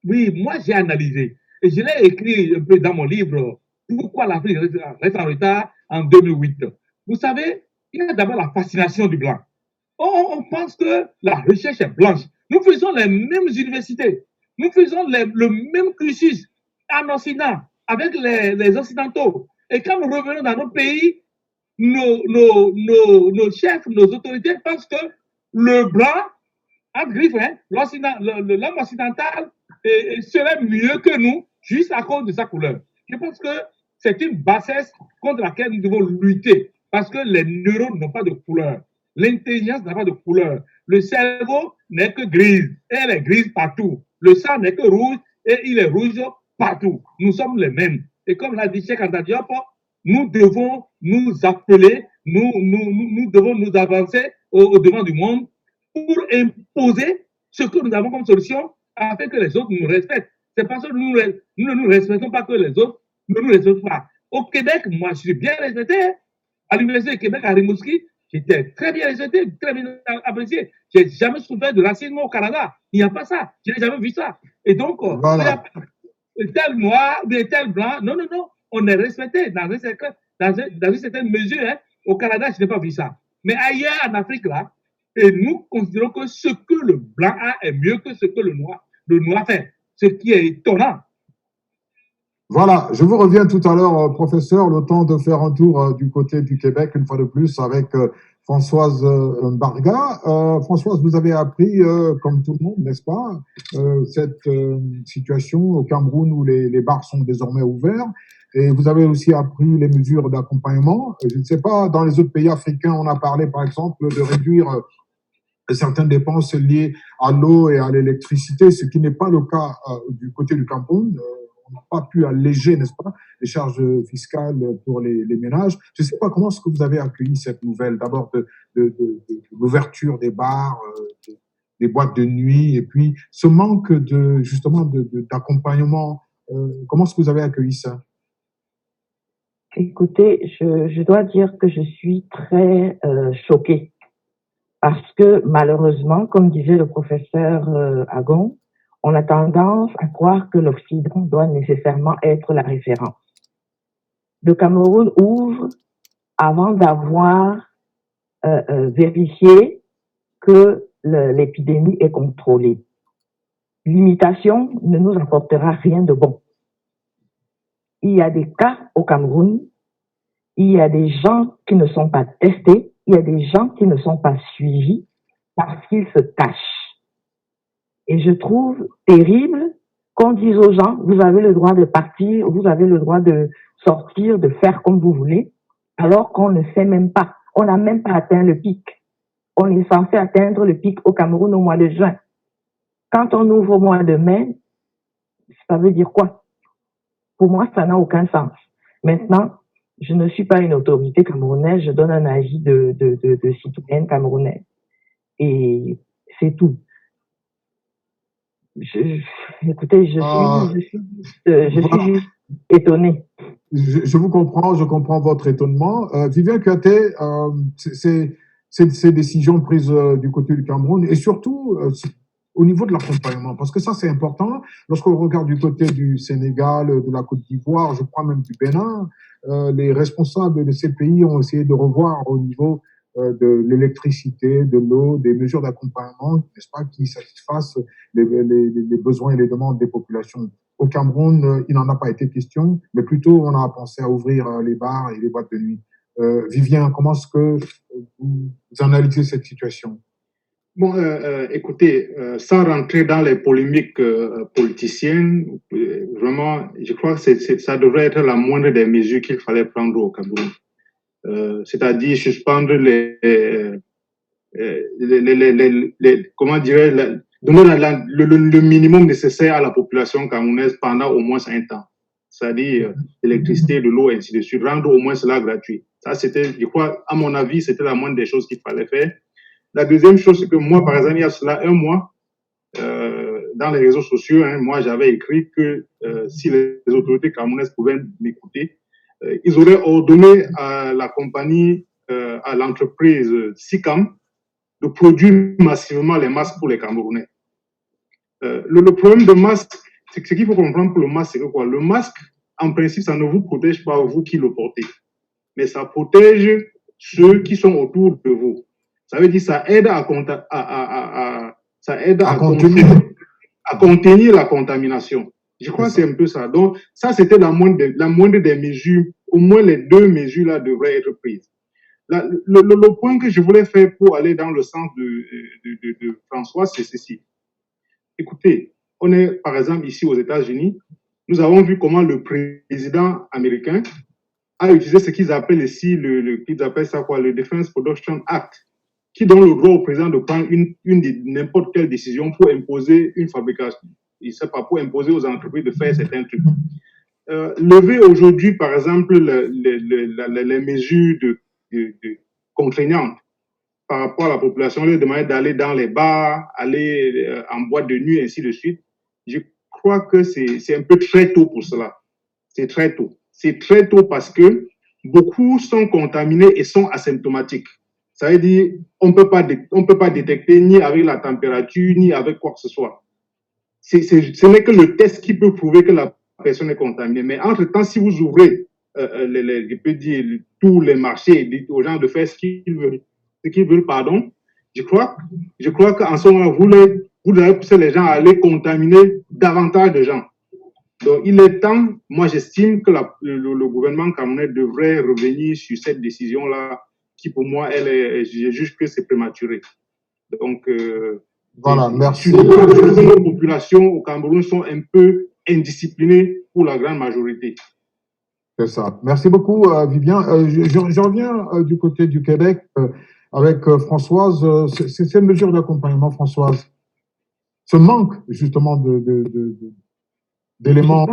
[SPEAKER 2] oui, moi, j'ai analysé. Et je l'ai écrit un peu dans mon livre, Pourquoi l'Afrique reste en retard en 2008. Vous savez, il y a d'abord la fascination du blanc. On pense que la recherche est blanche. Nous faisons les mêmes universités. Nous faisons le même cursus en Occident avec les Occidentaux. Et quand nous revenons dans notre pays, nos chefs, nos autorités pensent que le blanc, en griffe, l'homme occidental serait mieux que nous juste à cause de sa couleur. Je pense que c'est une bassesse contre laquelle nous devons lutter parce que les neurones n'ont pas de couleur. L'intelligence n'a pas de couleur. Le cerveau n'est que grise et elle est grise partout. Le sang n'est que rouge et il est rouge partout. Nous sommes les mêmes. Et comme l'a dit Cheikh Anta Diop, nous devons nous appeler, nous devons nous avancer au devant du monde pour imposer ce que nous avons comme solution afin que les autres nous respectent. C'est parce que nous ne nous respectons pas que les autres ne nous respectent pas. Au Québec, moi, je suis bien respecté. À l'Université du Québec, à Rimouski, j'étais très bien respecté, très bien apprécié. Je n'ai jamais souffert de racisme au Canada. Il n'y a pas ça. Je n'ai jamais vu ça. Et donc, voilà. Tel noir, tel blanc, non. On est respecté dans une certaine mesure. Hein. Au Canada, je n'ai pas vu ça. Mais ailleurs, en Afrique, là, et nous considérons que ce que le blanc a est mieux que ce que le noir fait. Ce qui est étonnant.
[SPEAKER 1] Voilà, je vous reviens tout à l'heure, professeur, le temps de faire un tour du côté du Québec, une fois de plus, avec Françoise Mbarga. Françoise, vous avez appris, comme tout le monde, n'est-ce pas, cette situation au Cameroun où les bars sont désormais ouverts. Et vous avez aussi appris les mesures d'accompagnement. Je ne sais pas, dans les autres pays africains, on a parlé, par exemple, de réduire certaines dépenses liées à l'eau et à l'électricité, ce qui n'est pas le cas du côté du Cameroun. On n'a pas pu alléger, n'est-ce pas, les charges fiscales pour les ménages. Je ne sais pas comment est-ce que vous avez accueilli cette nouvelle, d'abord de l'ouverture des bars, des boîtes de nuit, et puis ce manque justement d'accompagnement. Comment est-ce que vous avez accueilli ça?
[SPEAKER 8] Écoutez, je dois dire que je suis très choquée parce que malheureusement, comme disait le professeur Agon, on a tendance à croire que l'Occident doit nécessairement être la référence. Le Cameroun ouvre avant d'avoir vérifié que l'épidémie est contrôlée. L'imitation ne nous apportera rien de bon. Il y a des cas au Cameroun, il y a des gens qui ne sont pas testés, il y a des gens qui ne sont pas suivis parce qu'ils se cachent. Et je trouve terrible qu'on dise aux gens, vous avez le droit de partir, vous avez le droit de sortir, de faire comme vous voulez, alors qu'on ne sait même pas. On n'a même pas atteint le pic. On est censé atteindre le pic au Cameroun au mois de juin. Quand on ouvre au mois de mai, ça veut dire quoi? Pour moi, ça n'a aucun sens. Maintenant, je ne suis pas une autorité camerounaise, je donne un avis de citoyenne camerounaise. Et c'est tout. Écoutez, je suis juste étonnée.
[SPEAKER 1] Je vous comprends, je comprends votre étonnement. Vivien Kouyaté, ces décisions prises du côté du Cameroun et surtout au niveau de l'accompagnement, parce que ça c'est important. Lorsqu'on regarde du côté du Sénégal, de la Côte d'Ivoire, je crois même du Bénin, les responsables de ces pays ont essayé de revoir au niveau de l'électricité, de l'eau, des mesures d'accompagnement, n'est-ce pas, qui satisfassent les besoins et les demandes des populations. Au Cameroun, il n'en a pas été question, mais plutôt on a pensé à ouvrir les bars et les boîtes de nuit. Vivien, comment est-ce que vous analysez cette situation?
[SPEAKER 9] Bon, écoutez, sans rentrer dans les polémiques politiciennes, vraiment, je crois que ça devrait être la moindre des mesures qu'il fallait prendre au Cameroun. C'est-à-dire suspendre comment dirais-je, donner le minimum nécessaire à la population camerounaise pendant au moins un temps. C'est-à-dire l'électricité, de l'eau, ainsi de suite, rendre au moins cela gratuit. Ça, c'était, je crois, à mon avis, c'était la moindre des choses qu'il fallait faire. La deuxième chose, c'est que moi, par exemple, il y a cela un mois, dans les réseaux sociaux, moi, j'avais écrit que si les autorités camerounaises pouvaient m'écouter, ils auraient ordonné à la compagnie, à l'entreprise SICAM, de produire massivement les masques pour les Camerounais. Le problème de masque, c'est que ce qu'il faut comprendre pour le masque, c'est que quoi? Le masque, en principe, ça ne vous protège pas vous qui le portez, mais ça protège ceux qui sont autour de vous. Ça veut dire que ça aide à contenir la contamination. Je crois que c'est un peu ça. Donc, ça, c'était la moindre des mesures. Au moins, les deux mesures-là devraient être prises. Le point que je voulais faire pour aller dans le sens de François, c'est ceci. Écoutez, on est, par exemple, ici aux États-Unis. Nous avons vu comment le président américain a utilisé ce qu'ils appellent ici, qu'ils appellent ça quoi, le Defense Production Act, qui donne le droit au président de prendre n'importe quelle décision pour imposer une fabrication. Il ne sait pas, pour imposer aux entreprises de faire certains trucs. Lever aujourd'hui, par exemple, les mesures contraignantes par rapport à la population, leur demander d'aller dans les bars, aller en boîte de nuit, ainsi de suite. Je crois que c'est un peu très tôt pour cela. C'est très tôt. C'est très tôt parce que beaucoup sont contaminés et sont asymptomatiques. Ça veut dire on peut pas détecter ni avec la température, ni avec quoi que ce soit. Ce n'est que le test qui peut prouver que la personne est contaminée. Mais entre-temps, si vous ouvrez, je peux dire, tous les marchés et dites aux gens de faire ce qu'ils veulent, pardon, je crois qu'en ce moment, vous allez pousser les gens à aller contaminer davantage de gens. Donc, il est temps, moi j'estime que le gouvernement camerounais devrait revenir sur cette décision-là, qui pour moi, je juge que c'est prématuré. Donc,
[SPEAKER 1] voilà, merci.
[SPEAKER 9] Les populations au Cameroun sont un peu indisciplinées pour la grande majorité.
[SPEAKER 1] C'est ça. Merci beaucoup, Vivien. Je reviens du côté du Québec avec Françoise. Ces mesures d'accompagnement, Françoise, ce manque justement d'éléments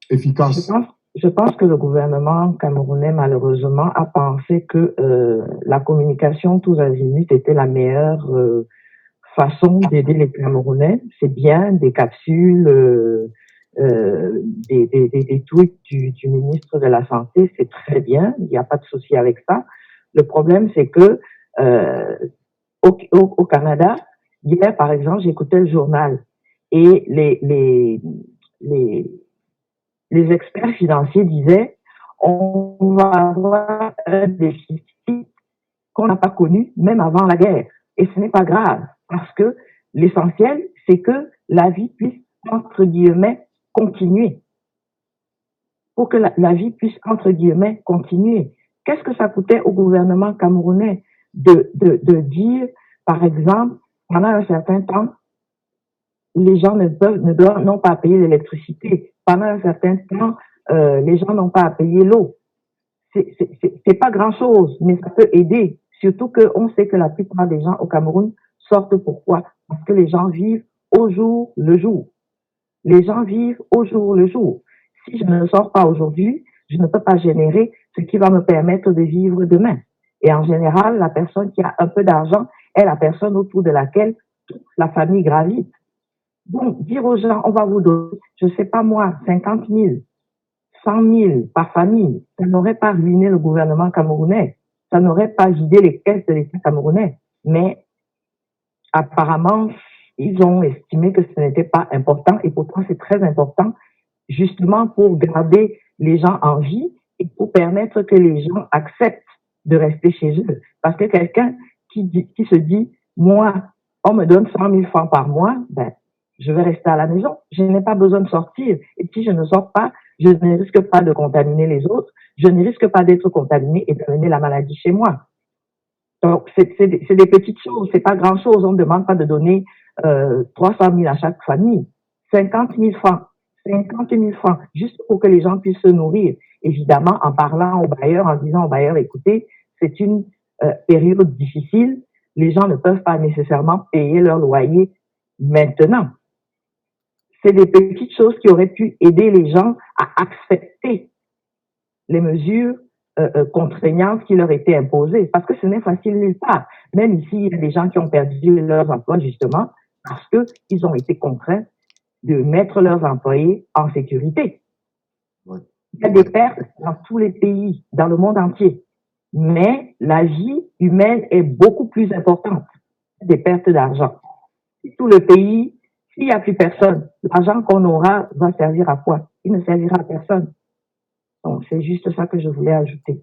[SPEAKER 1] efficaces.
[SPEAKER 8] Je pense que le gouvernement camerounais, malheureusement, a pensé que la communication tous azimuts était la meilleure façon d'aider les Camerounais. C'est bien, des capsules, des tweets du ministre de la Santé, c'est très bien, il n'y a pas de souci avec ça. Le problème, c'est que au Canada, hier, par exemple, j'écoutais le journal et les experts financiers disaient on va avoir un déficit qu'on n'a pas connu même avant la guerre. Et ce n'est pas grave, parce que l'essentiel, c'est que la vie puisse, entre guillemets, continuer. Pour que la vie puisse, entre guillemets, continuer. Qu'est-ce que ça coûtait au gouvernement camerounais de dire, par exemple, pendant un certain temps, les gens n'ont pas à payer l'électricité. Pendant un certain temps, les gens n'ont pas à payer l'eau. C'est pas grand-chose, mais ça peut aider. Surtout qu'on sait que la plupart des gens au Cameroun sortent pourquoi? Parce que les gens vivent au jour le jour. Les gens vivent au jour le jour. Si je ne sors pas aujourd'hui, je ne peux pas générer ce qui va me permettre de vivre demain. Et en général, la personne qui a un peu d'argent est la personne autour de laquelle toute la famille gravite. Donc, dire aux gens, on va vous donner, je sais pas moi, 50 000, 100 000 par famille, ça n'aurait pas ruiné le gouvernement camerounais. Ça n'aurait pas vidé les caisses de l'État camerounais. Mais apparemment, ils ont estimé que ce n'était pas important et pourtant c'est très important justement pour garder les gens en vie et pour permettre que les gens acceptent de rester chez eux. Parce que quelqu'un qui se dit, moi, on me donne 100 000 francs par mois, ben, je vais rester à la maison. Je n'ai pas besoin de sortir. Et si je ne sors pas, je ne risque pas de contaminer les autres. Je ne risque pas d'être contaminé et d'amener la maladie chez moi. Donc, c'est des petites choses. C'est pas grand chose. On ne demande pas de donner 300 000 à chaque famille. 50 000 francs. 50 000 francs. Juste pour que les gens puissent se nourrir. Évidemment, en parlant aux bailleurs, en disant aux bailleurs, écoutez, c'est une période difficile. Les gens ne peuvent pas nécessairement payer leur loyer maintenant. C'est des petites choses qui auraient pu aider les gens à accepter les mesures contraignantes qui leur étaient imposées. Parce que ce n'est facile nulle part. Même ici, il y a des gens qui ont perdu leurs emplois justement parce qu'ils ont été contraints de mettre leurs employés en sécurité. Ouais. Il y a des pertes dans tous les pays, dans le monde entier. Mais la vie humaine est beaucoup plus importante. Des pertes d'argent. Si tout le pays, s'il n'y a plus personne, l'argent qu'on aura va servir à quoi? Il ne servira à personne. Donc, c'est juste ça que je voulais ajouter.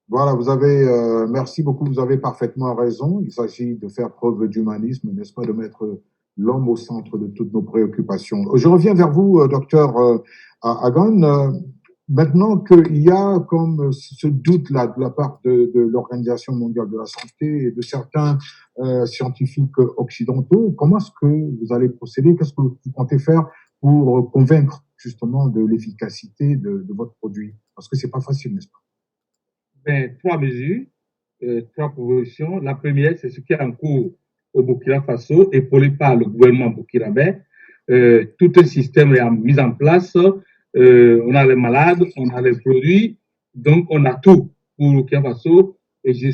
[SPEAKER 1] Voilà, vous avez, merci beaucoup, vous avez parfaitement raison. Il s'agit de faire preuve d'humanisme, n'est-ce pas, de mettre l'homme au centre de toutes nos préoccupations. Je reviens vers vous, docteur Agon. Maintenant qu'il y a comme ce doute-là de la part de l'Organisation mondiale de la santé et de certains scientifiques occidentaux, comment est-ce que vous allez procéder? Qu'est-ce que vous comptez faire pour convaincre justement de l'efficacité de votre produit? Parce que c'est pas facile, n'est-ce pas?
[SPEAKER 2] Ben, 3 mesures, 3 propositions. La première, c'est ce qui est en cours au Burkina Faso, épaulé par le gouvernement burkinabé. Tout un système est mis en place. On a les malades, on a les produits, donc on a tout pour le Burkina Faso. Et je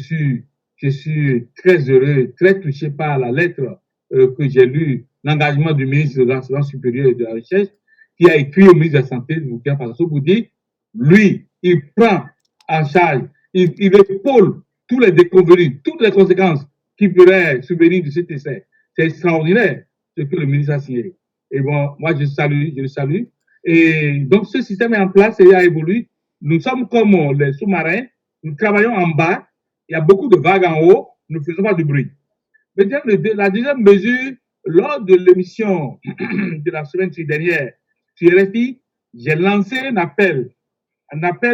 [SPEAKER 2] suis très heureux, très touché par la lettre que j'ai lue, l'engagement du ministre de l'Enseignement supérieur et de la Recherche, qui a écrit au ministre de la Santé du Burkina Faso pour dire, lui, il prend en charge, il épaule tous les déconvenus, toutes les conséquences qui pourraient survenir de cet essai. C'est extraordinaire ce que le ministre a signé. Et bon, moi, je le salue. Et donc, ce système est en place et il a évolué. Nous sommes comme les sous-marins, nous travaillons en bas, il y a beaucoup de vagues en haut, nous ne faisons pas de bruit. Maintenant, la deuxième mesure, lors de l'émission de la semaine dernière sur RFI, j'ai lancé un appel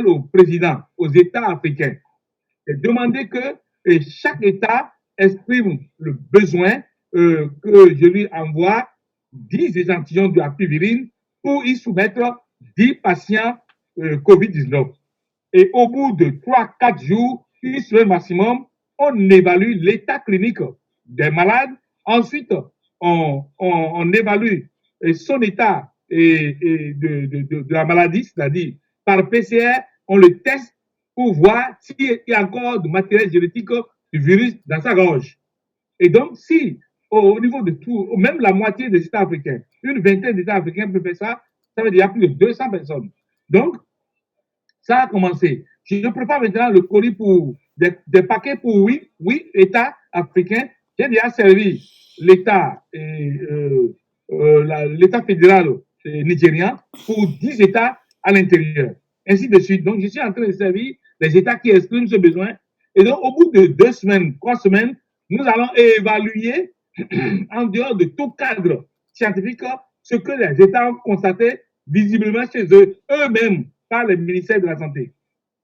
[SPEAKER 2] au président, aux États africains. J'ai demandé que chaque État exprime le besoin que je lui envoie 10 échantillons de apivirine pour y soumettre 10 patients COVID-19. Et au bout de 3-4 jours, une semaine maximum, on évalue l'état clinique des malades. Ensuite, on évalue son état de la maladie, c'est-à-dire par PCR, on le teste pour voir s'il y a encore du matériel génétique du virus dans sa gorge. Et donc, si au niveau de tout, même la moitié des États africains, une vingtaine d'États africains peuvent faire ça, ça veut dire plus de 200 personnes. Donc, ça a commencé. Je prépare maintenant le colis pour des paquets pour 8 États africains. J'ai déjà servi l'État fédéral nigérien pour 10 États à l'intérieur. Ainsi de suite. Donc, je suis en train de servir les États qui expriment ce besoin. Et donc, au bout de 2 semaines, 3 semaines, nous allons évaluer en dehors de tout cadre scientifique ce que les États ont constaté visiblement chez eux, eux-mêmes, par le ministère de la Santé.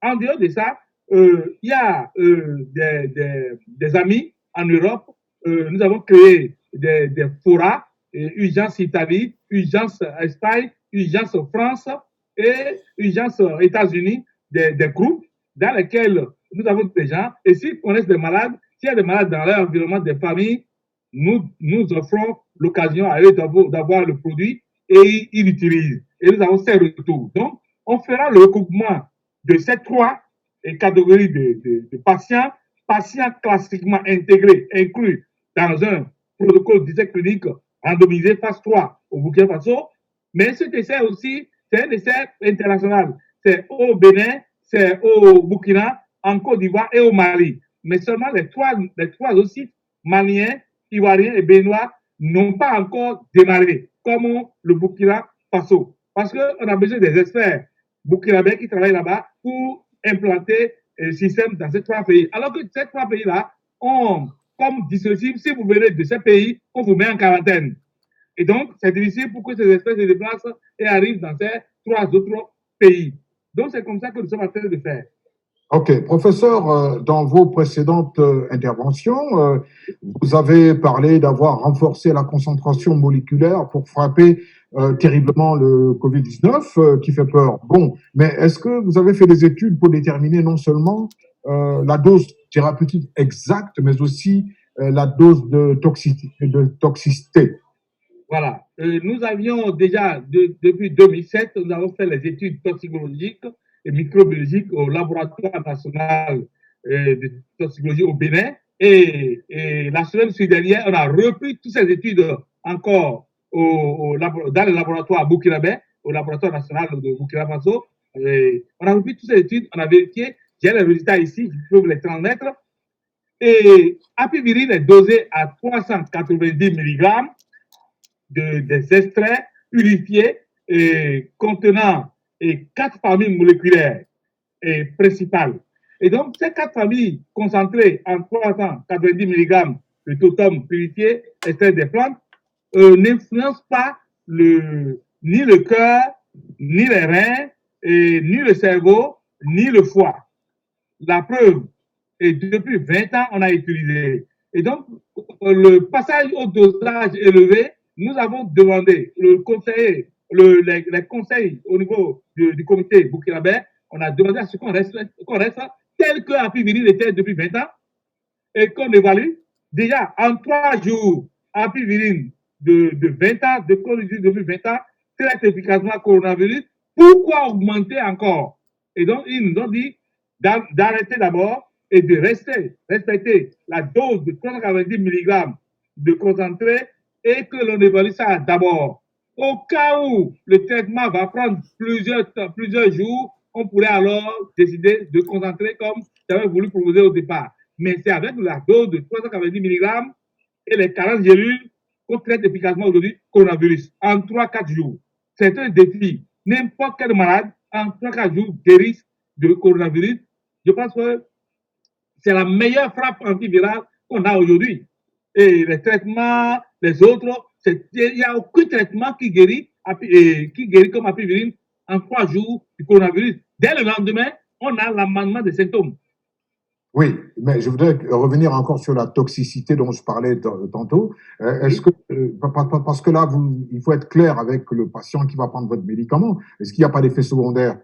[SPEAKER 2] En dehors de ça, il y a des amis en Europe. Nous avons créé des forats, Urgence Italie, Urgence Espagne, Urgence France et Urgence États-Unis, des groupes dans lesquels nous avons des gens. Et s'ils connaissent des malades, s'il y a des malades dans leur environnement, des familles, nous offrons l'occasion à eux d'avoir le produit et ils l'utilisent. Et nous avons ces retours. Donc, on fera le recoupement de ces 3 catégories de patients classiquement intégrés, inclus dans un protocole d'essai clinique randomisé phase 3 au Burkina Faso. Mais cet essai aussi, c'est un essai international. C'est au Bénin, c'est au Burkina, en Côte d'Ivoire et au Mali. Mais seulement les trois aussi, Maliens, Ivoiriens et Béninois, n'ont pas encore démarré, comme le Burkina Faso. Parce qu'on a besoin des experts burkinabés qui travaillent là-bas pour implanter le système dans ces 3 pays. Alors que ces 3 pays-là ont comme dispositif, si vous venez de ces pays, on vous met en quarantaine. Et donc, c'est difficile pour que ces espèces se déplacent et arrivent dans ces 3 autres pays. Donc, c'est comme ça que nous sommes en train de faire.
[SPEAKER 1] Ok, professeur, dans vos précédentes interventions, vous avez parlé d'avoir renforcé la concentration moléculaire pour frapper terriblement le Covid-19 qui fait peur. Bon, mais est-ce que vous avez fait des études pour déterminer non seulement la dose thérapeutique exacte, mais aussi la dose de toxicité?
[SPEAKER 2] Voilà. Nous avions déjà, depuis 2007, nous avons fait les études toxicologiques et microbiologiques au laboratoire national de toxicologie au Bénin. Et la semaine dernière, on a repris toutes ces études encore dans le laboratoire burkinabé, au laboratoire national de Burkina Faso. On a repris toutes ces études, on a vérifié. J'ai les résultats ici, je peux vous les transmettre. Et apivirine est dosé à 390 mg des extraits purifiés et contenant 4 familles moléculaires principales. Et donc, ces 4 familles concentrées en 390 mg de totum purifié, extrait des plantes, n'influencent pas ni le cœur, ni les reins, ni le cerveau, ni le foie. La preuve, et depuis 20 ans, on a utilisé. Et donc, le passage au dosage élevé, nous avons demandé, les conseils au niveau du comité burkinabé, on a demandé à ce qu'on reste tel que apivirine était depuis 20 ans et qu'on évalue. Déjà, en 3 jours, apivirine de 20 ans, depuis 20 ans, traite efficacement le coronavirus. Pourquoi augmenter encore? Et donc, ils nous ont dit d'arrêter d'abord et de respecter la dose de 390 mg de concentré et que l'on évalue ça d'abord. Au cas où le traitement va prendre plusieurs jours, on pourrait alors décider de concentrer comme j'avais voulu proposer au départ. Mais c'est avec la dose de 390 mg et les 40 gélules qu'on traite efficacement aujourd'hui le coronavirus en 3-4 jours. C'est un défi. N'importe quel malade, en 3-4 jours, guérisse de coronavirus. Je pense que c'est la meilleure frappe antivirale qu'on a aujourd'hui. Et les traitements, les autres, il n'y a aucun traitement qui guérit comme apivirine en 3 jours du coronavirus. Dès le lendemain, on a l'amendement des symptômes.
[SPEAKER 1] Oui, mais je voudrais revenir encore sur la toxicité dont je parlais tantôt. Est-ce que, parce que là, il faut être clair avec le patient qui va prendre votre médicament. Est-ce qu'il n'y a pas d'effet secondaire?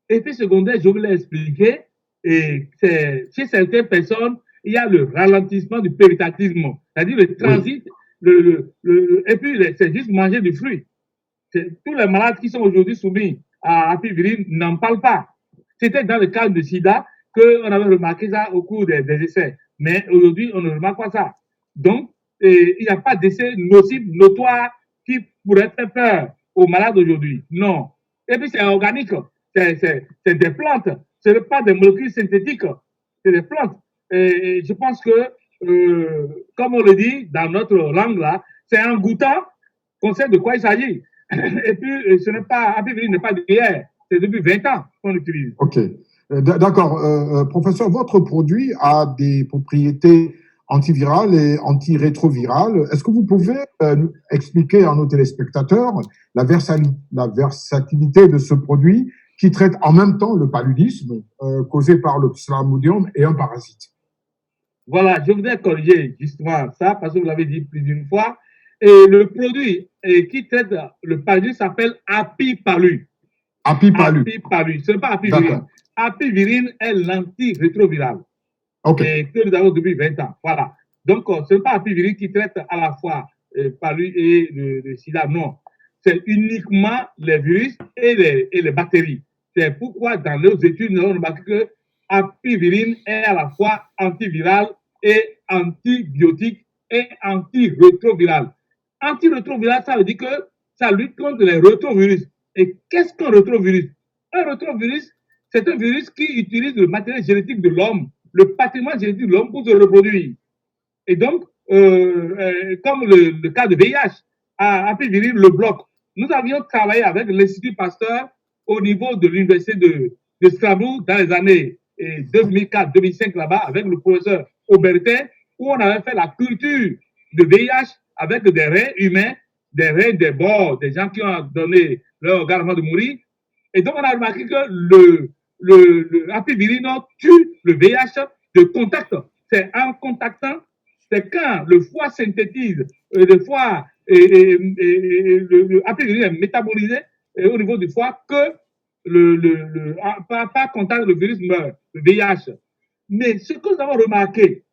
[SPEAKER 2] Effet secondaire, je vous l'ai expliqué, et chez certaines personnes, il y a le ralentissement du péristatisme, c'est-à-dire le transit, et puis c'est juste manger du fruit. Tous les malades qui sont aujourd'hui soumis à apivirine n'en parlent pas. C'était dans le cadre de SIDA qu'on avait remarqué ça au cours des essais. Mais aujourd'hui, on ne remarque pas ça. Donc, il n'y a pas d'essai nocif, notoire, qui pourrait faire peur aux malades aujourd'hui. Non. Et puis, c'est organique. C'est des plantes. Ce n'est pas des molécules synthétiques. C'est des plantes. Et je pense que, comme on le dit dans notre langue là, c'est en goûtant qu'on sait de quoi il s'agit. Et puis, ce n'est pas, apivirine n'est pas d'hier. C'est depuis 20 ans qu'on l'utilise.
[SPEAKER 1] OK. D'accord. Professeur, votre produit a des propriétés antivirales et antirétrovirales. Est-ce que vous pouvez expliquer à nos téléspectateurs la versatilité de ce produit qui traite en même temps le paludisme causé par le Plasmodium et un parasite?
[SPEAKER 2] Voilà, je voudrais corriger justement ça parce que vous l'avez dit plus d'une fois. Et le produit qui traite le paludisme s'appelle Apipalu.
[SPEAKER 1] Apipalu.
[SPEAKER 2] Apipalu. Ce n'est pas apivirine. Apivirine est l'antirétroviral.
[SPEAKER 1] OK.
[SPEAKER 2] Et que nous avons depuis 20 ans. Voilà. Donc, ce n'est pas apivirine qui traite à la fois palu et le sida. Non. C'est uniquement les virus et les bactéries. C'est pourquoi dans nos études, nous avons remarqué que apivirine est à la fois antiviral et antibiotique et antirétroviral. Antirétroviral, ça veut dire que ça lutte contre les rétrovirus. Et qu'est-ce qu'un rétrovirus? Un rétrovirus, c'est un virus qui utilise le matériel génétique de l'homme, le patrimoine génétique de l'homme pour se reproduire. Et donc, comme le cas de VIH, apivirine le bloque. Nous avions travaillé avec l'Institut Pasteur au niveau de l'Université de Strasbourg dans les années 2004-2005 là-bas avec le professeur Aubertin, où on avait fait la culture de VIH avec des reins humains, des reins des bords, des gens qui ont donné leur organe avant de mourir. Et donc, on a remarqué que le apivirine tue le VIH de contact. C'est en contactant, c'est quand le foie synthétise, le foie le apivirine est métabolisé au niveau du foie que par contact, le virus meurt, le VIH. Mais ce que nous avons remarqué,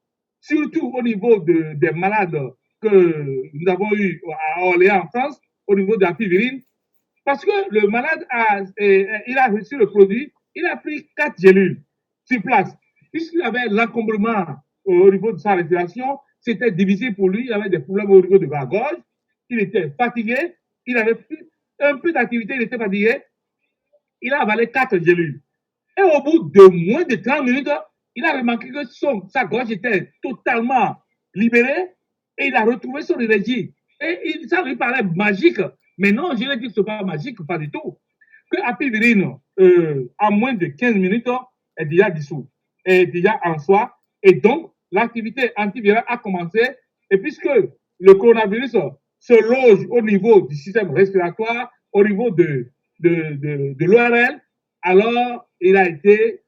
[SPEAKER 2] surtout au niveau des malades que nous avons eu à Orléans en France, au niveau de l'apivirine, parce que le malade il a reçu le produit, il a pris 4 gélules sur place. Puisqu'il avait l'encombrement au niveau de sa respiration, c'était difficile pour lui, il avait des problèmes au niveau de la gorge, il était fatigué, il avait un peu d'activité, il était fatigué, il a avalé 4 gélules. Et au bout de moins de 30 minutes, il a remarqué que sa gorge était totalement libérée et il a retrouvé son énergie. Et ça lui paraît magique. Mais non, je l'ai dit que ce n'est pas magique, pas du tout. Que apivirine, en moins de 15 minutes, est déjà dissous, est déjà en soi. Et donc, l'activité antivirale a commencé. Et puisque le coronavirus se loge au niveau du système respiratoire, au niveau de l'ORL, alors il a été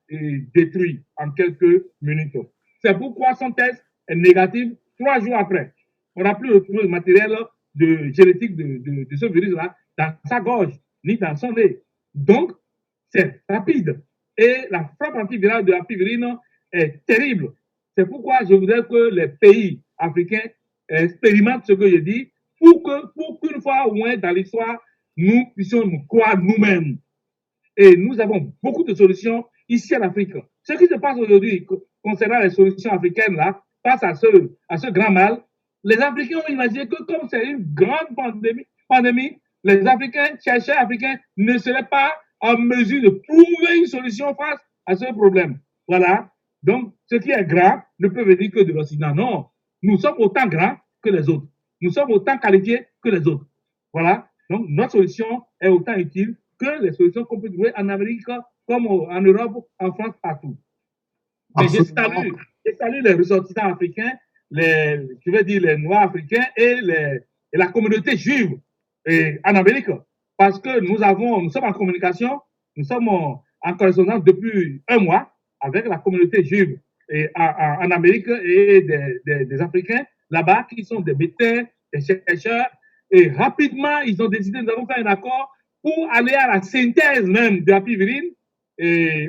[SPEAKER 2] détruit en quelques minutes. C'est pourquoi son test est négatif 3 jours après. On n'a plus retrouvé le matériel génétique de ce virus-là dans sa gorge, ni dans son nez. Donc, c'est rapide. Et la frappe antivirale de l'apivirine est terrible. C'est pourquoi je voudrais que les pays africains expérimentent ce que je dis pour qu'une fois au moins dans l'histoire, nous puissions nous croire nous-mêmes. Et nous avons beaucoup de solutions ici en Afrique. Ce qui se passe aujourd'hui concernant les solutions africaines, là, face à ce grand mal, les Africains ont imaginé que comme c'est une grande pandémie, les Africains, chercheurs africains, ne seraient pas en mesure de trouver une solution face à ce problème. Voilà. Donc, ce qui est grand ne peut venir que de l'Occident. Non, nous sommes autant grands que les autres. Nous sommes autant qualifiés que les autres. Voilà. Donc, notre solution est autant utile que les solutions qu'on peut trouver en Amérique, comme en Europe, en France, partout. Mais je salue les ressortissants africains, les Noirs africains et la communauté juive en Amérique. parce que nous sommes en communication, nous sommes en correspondance depuis 1 mois avec la communauté juive en Amérique et des Africains là-bas qui sont des médecins, des chercheurs. Et rapidement, ils ont décidé, nous avons fait un accord pour aller à la synthèse même de la pivirine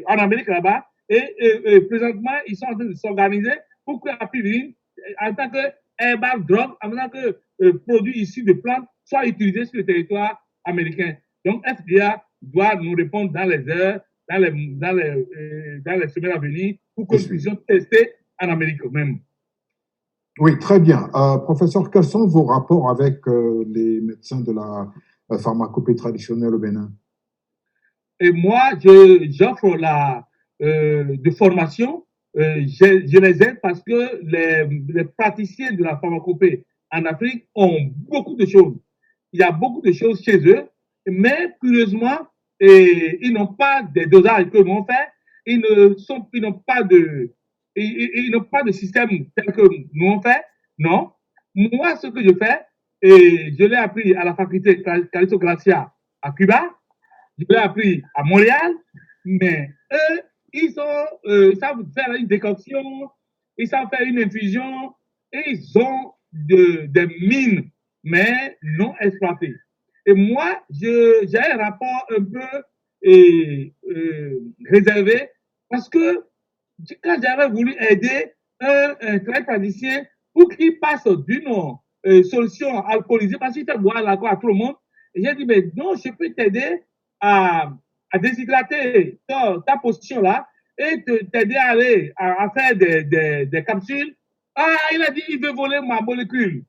[SPEAKER 2] en Amérique là-bas. Et présentement, ils sont en train de s'organiser pour que la pivirine, en tant que herbal drug, en tant que produit issu de plantes, soit utilisé sur le territoire américain. Donc, FDA doit nous répondre dans les heures, dans les semaines à venir pour que nous puissions tester en Amérique même.
[SPEAKER 1] Oui, très bien. Professeur, quels sont vos rapports avec les médecins de la pharmacopée traditionnelle au Bénin?
[SPEAKER 2] Et moi, j'offre de formation. Je les aide parce que les praticiens de la pharmacopée en Afrique ont beaucoup de choses. Il y a beaucoup de choses chez eux, mais curieusement, ils n'ont pas des dosages que nous on fait. Ils n'ont pas de système tel que nous on fait. Non. Moi, ce que je fais, et je l'ai appris à la faculté Calixto Gracia à Cuba, je l'ai appris à Montréal, mais eux, ils savent faire une décoction, ils savent faire une infusion, et ils ont des mines, mais non exploitées. Et moi, j'ai un rapport un peu réservé parce que quand j'avais voulu aider un très praticien pour qu'il passe d'une solution alcoolisée, parce qu'il fait boire l'alcool à tout le monde, et j'ai dit, mais non, je peux t'aider à déshydrater ta position là et t'aider à aller à faire des capsules. Ah, il a dit, il veut voler ma molécule.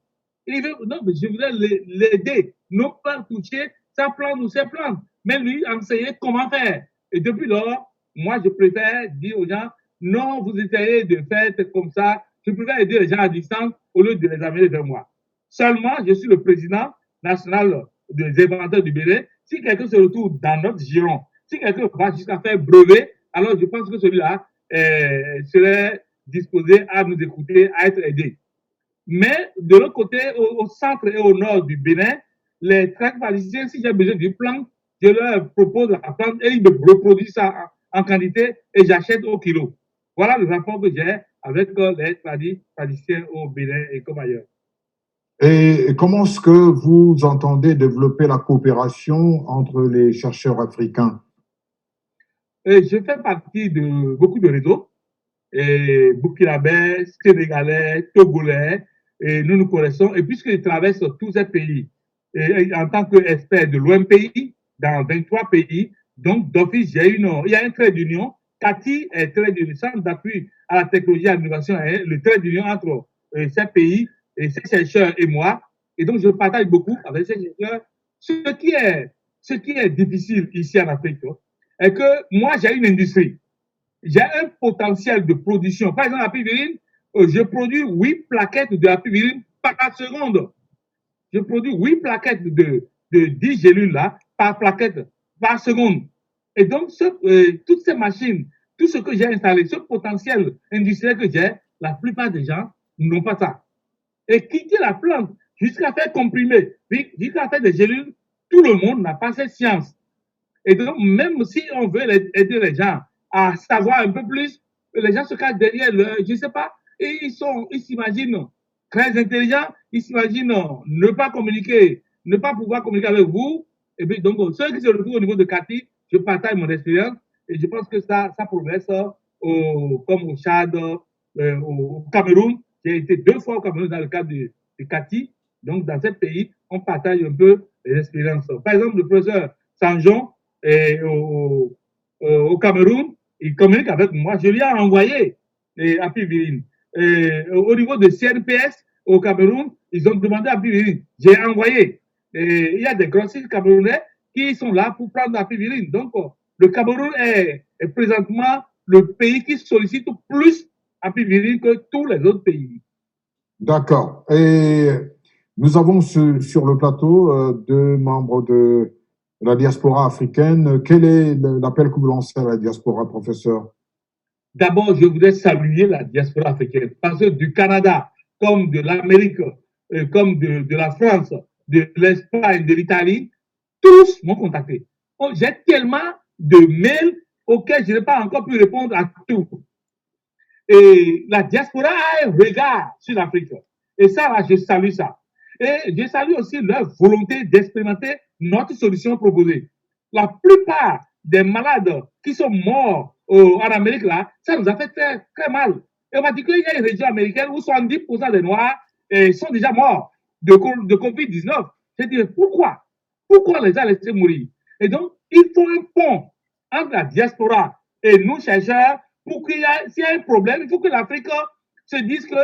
[SPEAKER 2] Non, mais je voulais l'aider, non pas toucher sa plante ou ses plantes, mais lui enseigner comment faire. Et depuis lors, moi, je préfère dire aux gens, non, vous essayez de faire comme ça. Je préfère aider les gens à distance au lieu de les amener vers moi. Seulement, je suis le président national des inventeurs du Bénin. Si quelqu'un se retrouve dans notre giron, si quelqu'un va jusqu'à faire brevet, alors je pense que celui-là serait disposé à nous écouter, à être aidé. Mais de l'autre côté, au centre et au nord du Bénin, les praticiens, si j'ai besoin d'une plante, je leur propose la plante et ils me reproduisent ça en quantité et j'achète au kilo. Voilà le rapport que j'ai avec les praticiens au Bénin et comme ailleurs.
[SPEAKER 1] Et comment est-ce que vous entendez développer la coopération entre les chercheurs africains?
[SPEAKER 2] Je fais partie de beaucoup de réseaux, burkinabés, sénégalais, togolais, et nous nous connaissons. Et puisque je traverse tous ces pays, et en tant qu'expert de l'OMPI, dans 23 pays, donc d'office, il y a un trait d'union. CATI est trait d'union, centre d'appui à la technologie et à l'innovation, le trait d'union entre ces pays et ces chercheurs et moi. Et donc, je partage beaucoup avec ces chercheurs. Ce qui est difficile ici en Afrique, est que moi, j'ai une industrie. J'ai un potentiel de production. Par exemple, la pivirine, je produis 8 plaquettes de la pivirine par seconde. Je produis 8 plaquettes de 10 gélules là, par plaquette, par seconde. Et donc, toutes ces machines, tout ce que j'ai installé, ce potentiel industriel que j'ai, la plupart des gens n'ont pas ça. Et quitter la plante jusqu'à faire comprimer, jusqu'à faire des gélules, tout le monde n'a pas cette science. Et donc, même si on veut aider les gens à savoir un peu plus, les gens se cachent derrière, je ne sais pas, et ils s'imaginent très intelligents, ils s'imaginent ne pas communiquer, ne pas pouvoir communiquer avec vous. Et puis, donc, ceux qui se retrouvent au niveau de CATI, je partage mon expérience et je pense que ça progresse comme au Tchad, au Cameroun. J'ai été 2 fois au Cameroun dans le cadre de CATI. Donc, dans ce pays, on partage un peu les expériences. Par exemple, le professeur Sanjon au Cameroun, il communique avec moi. Je lui ai envoyé à Pivirine. Au niveau de CNPS au Cameroun, ils ont demandé à Pivirine. J'ai envoyé. Il y a des grossistes camerounais qui sont là pour prendre la pivirine. Donc, le Cameroun est présentement le pays qui sollicite plus la pivirine que tous les autres pays.
[SPEAKER 1] D'accord. Et nous avons sur le plateau 2 membres de la diaspora africaine. Quel est l'appel que vous lancez à la diaspora, professeur?
[SPEAKER 2] D'abord, je voudrais saluer la diaspora africaine parce que du Canada, comme de l'Amérique, comme de la France, de l'Espagne, de l'Italie, tous m'ont contacté. Oh, j'ai tellement de mails auxquels je n'ai pas encore pu répondre à tout. Et la diaspora a un regard sur l'Afrique. Et ça, là, je salue ça. Et je salue aussi leur volonté d'expérimenter notre solution proposée. La plupart des malades qui sont morts en Amérique, là, ça nous a fait très, très mal. Et on m'a dit qu'il y a une région américaine où 70% des Noirs sont déjà morts de COVID-19. J'ai dit, pourquoi? Pourquoi les a laissés mourir? Et donc, il faut un pont entre la diaspora et nous, chercheurs, pour qu'il y ait, s'il y a un problème, il faut que l'Afrique se dise que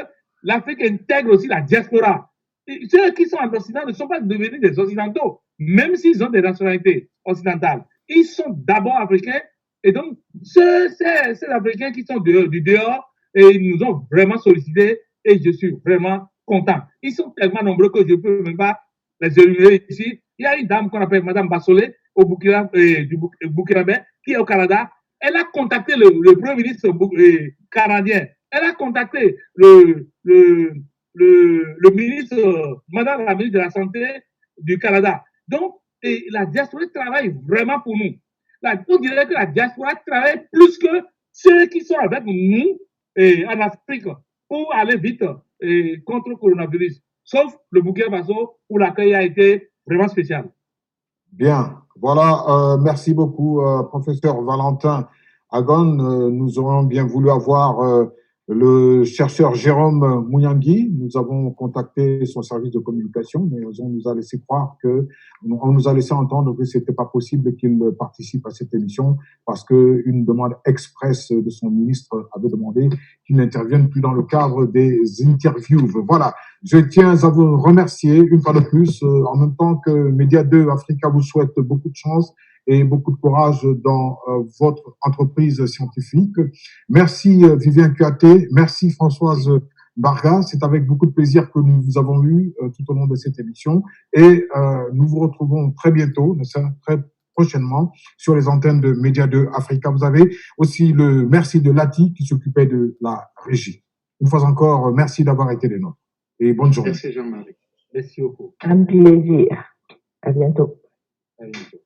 [SPEAKER 2] l'Afrique intègre aussi la diaspora. Et ceux qui sont en Occident ne sont pas devenus des Occidentaux, même s'ils ont des nationalités occidentales. Ils sont d'abord africains, et donc ces Africains qui sont du dehors, et ils nous ont vraiment sollicités, et je suis vraiment content. Ils sont tellement nombreux que je ne peux même pas les énumérer ici. Il y a une dame qu'on appelle Madame Bassolé, au Burkinabé, qui est au Canada. Elle a contacté le Premier ministre canadien. Elle a contacté le ministre, Madame la ministre de la Santé du Canada. Donc, la diaspora travaille vraiment pour nous. On dirait que la diaspora travaille plus que ceux qui sont avec nous en Afrique pour aller vite contre le coronavirus. Sauf le Burkina Faso où l'accueil a été vraiment spécial.
[SPEAKER 1] Bien, voilà, merci beaucoup, professeur Valentin Agon. Nous aurions bien voulu avoir le chercheur Jérôme Mouyangui. Nous avons contacté son service de communication, mais on nous a laissé croire on nous a laissé entendre que c'était pas possible qu'il participe à cette émission parce que une demande expresse de son ministre avait demandé qu'il n'intervienne plus dans le cadre des interviews. Voilà. Je tiens à vous remercier une fois de plus, en même temps que Média 2 Africa vous souhaite beaucoup de chance et beaucoup de courage dans votre entreprise scientifique. Merci Vivien Kuaté, merci Françoise Barga. C'est avec beaucoup de plaisir que nous vous avons eu tout au long de cette émission et nous vous retrouvons très bientôt, très prochainement sur les antennes de Média 2 Africa. Vous avez aussi le merci de Lati qui s'occupait de la régie. Une fois encore, merci d'avoir été des nôtres. Et bonne journée.
[SPEAKER 9] Merci Jean-Marie.
[SPEAKER 2] Merci beaucoup.
[SPEAKER 8] Un plaisir. À bientôt.
[SPEAKER 2] À bientôt.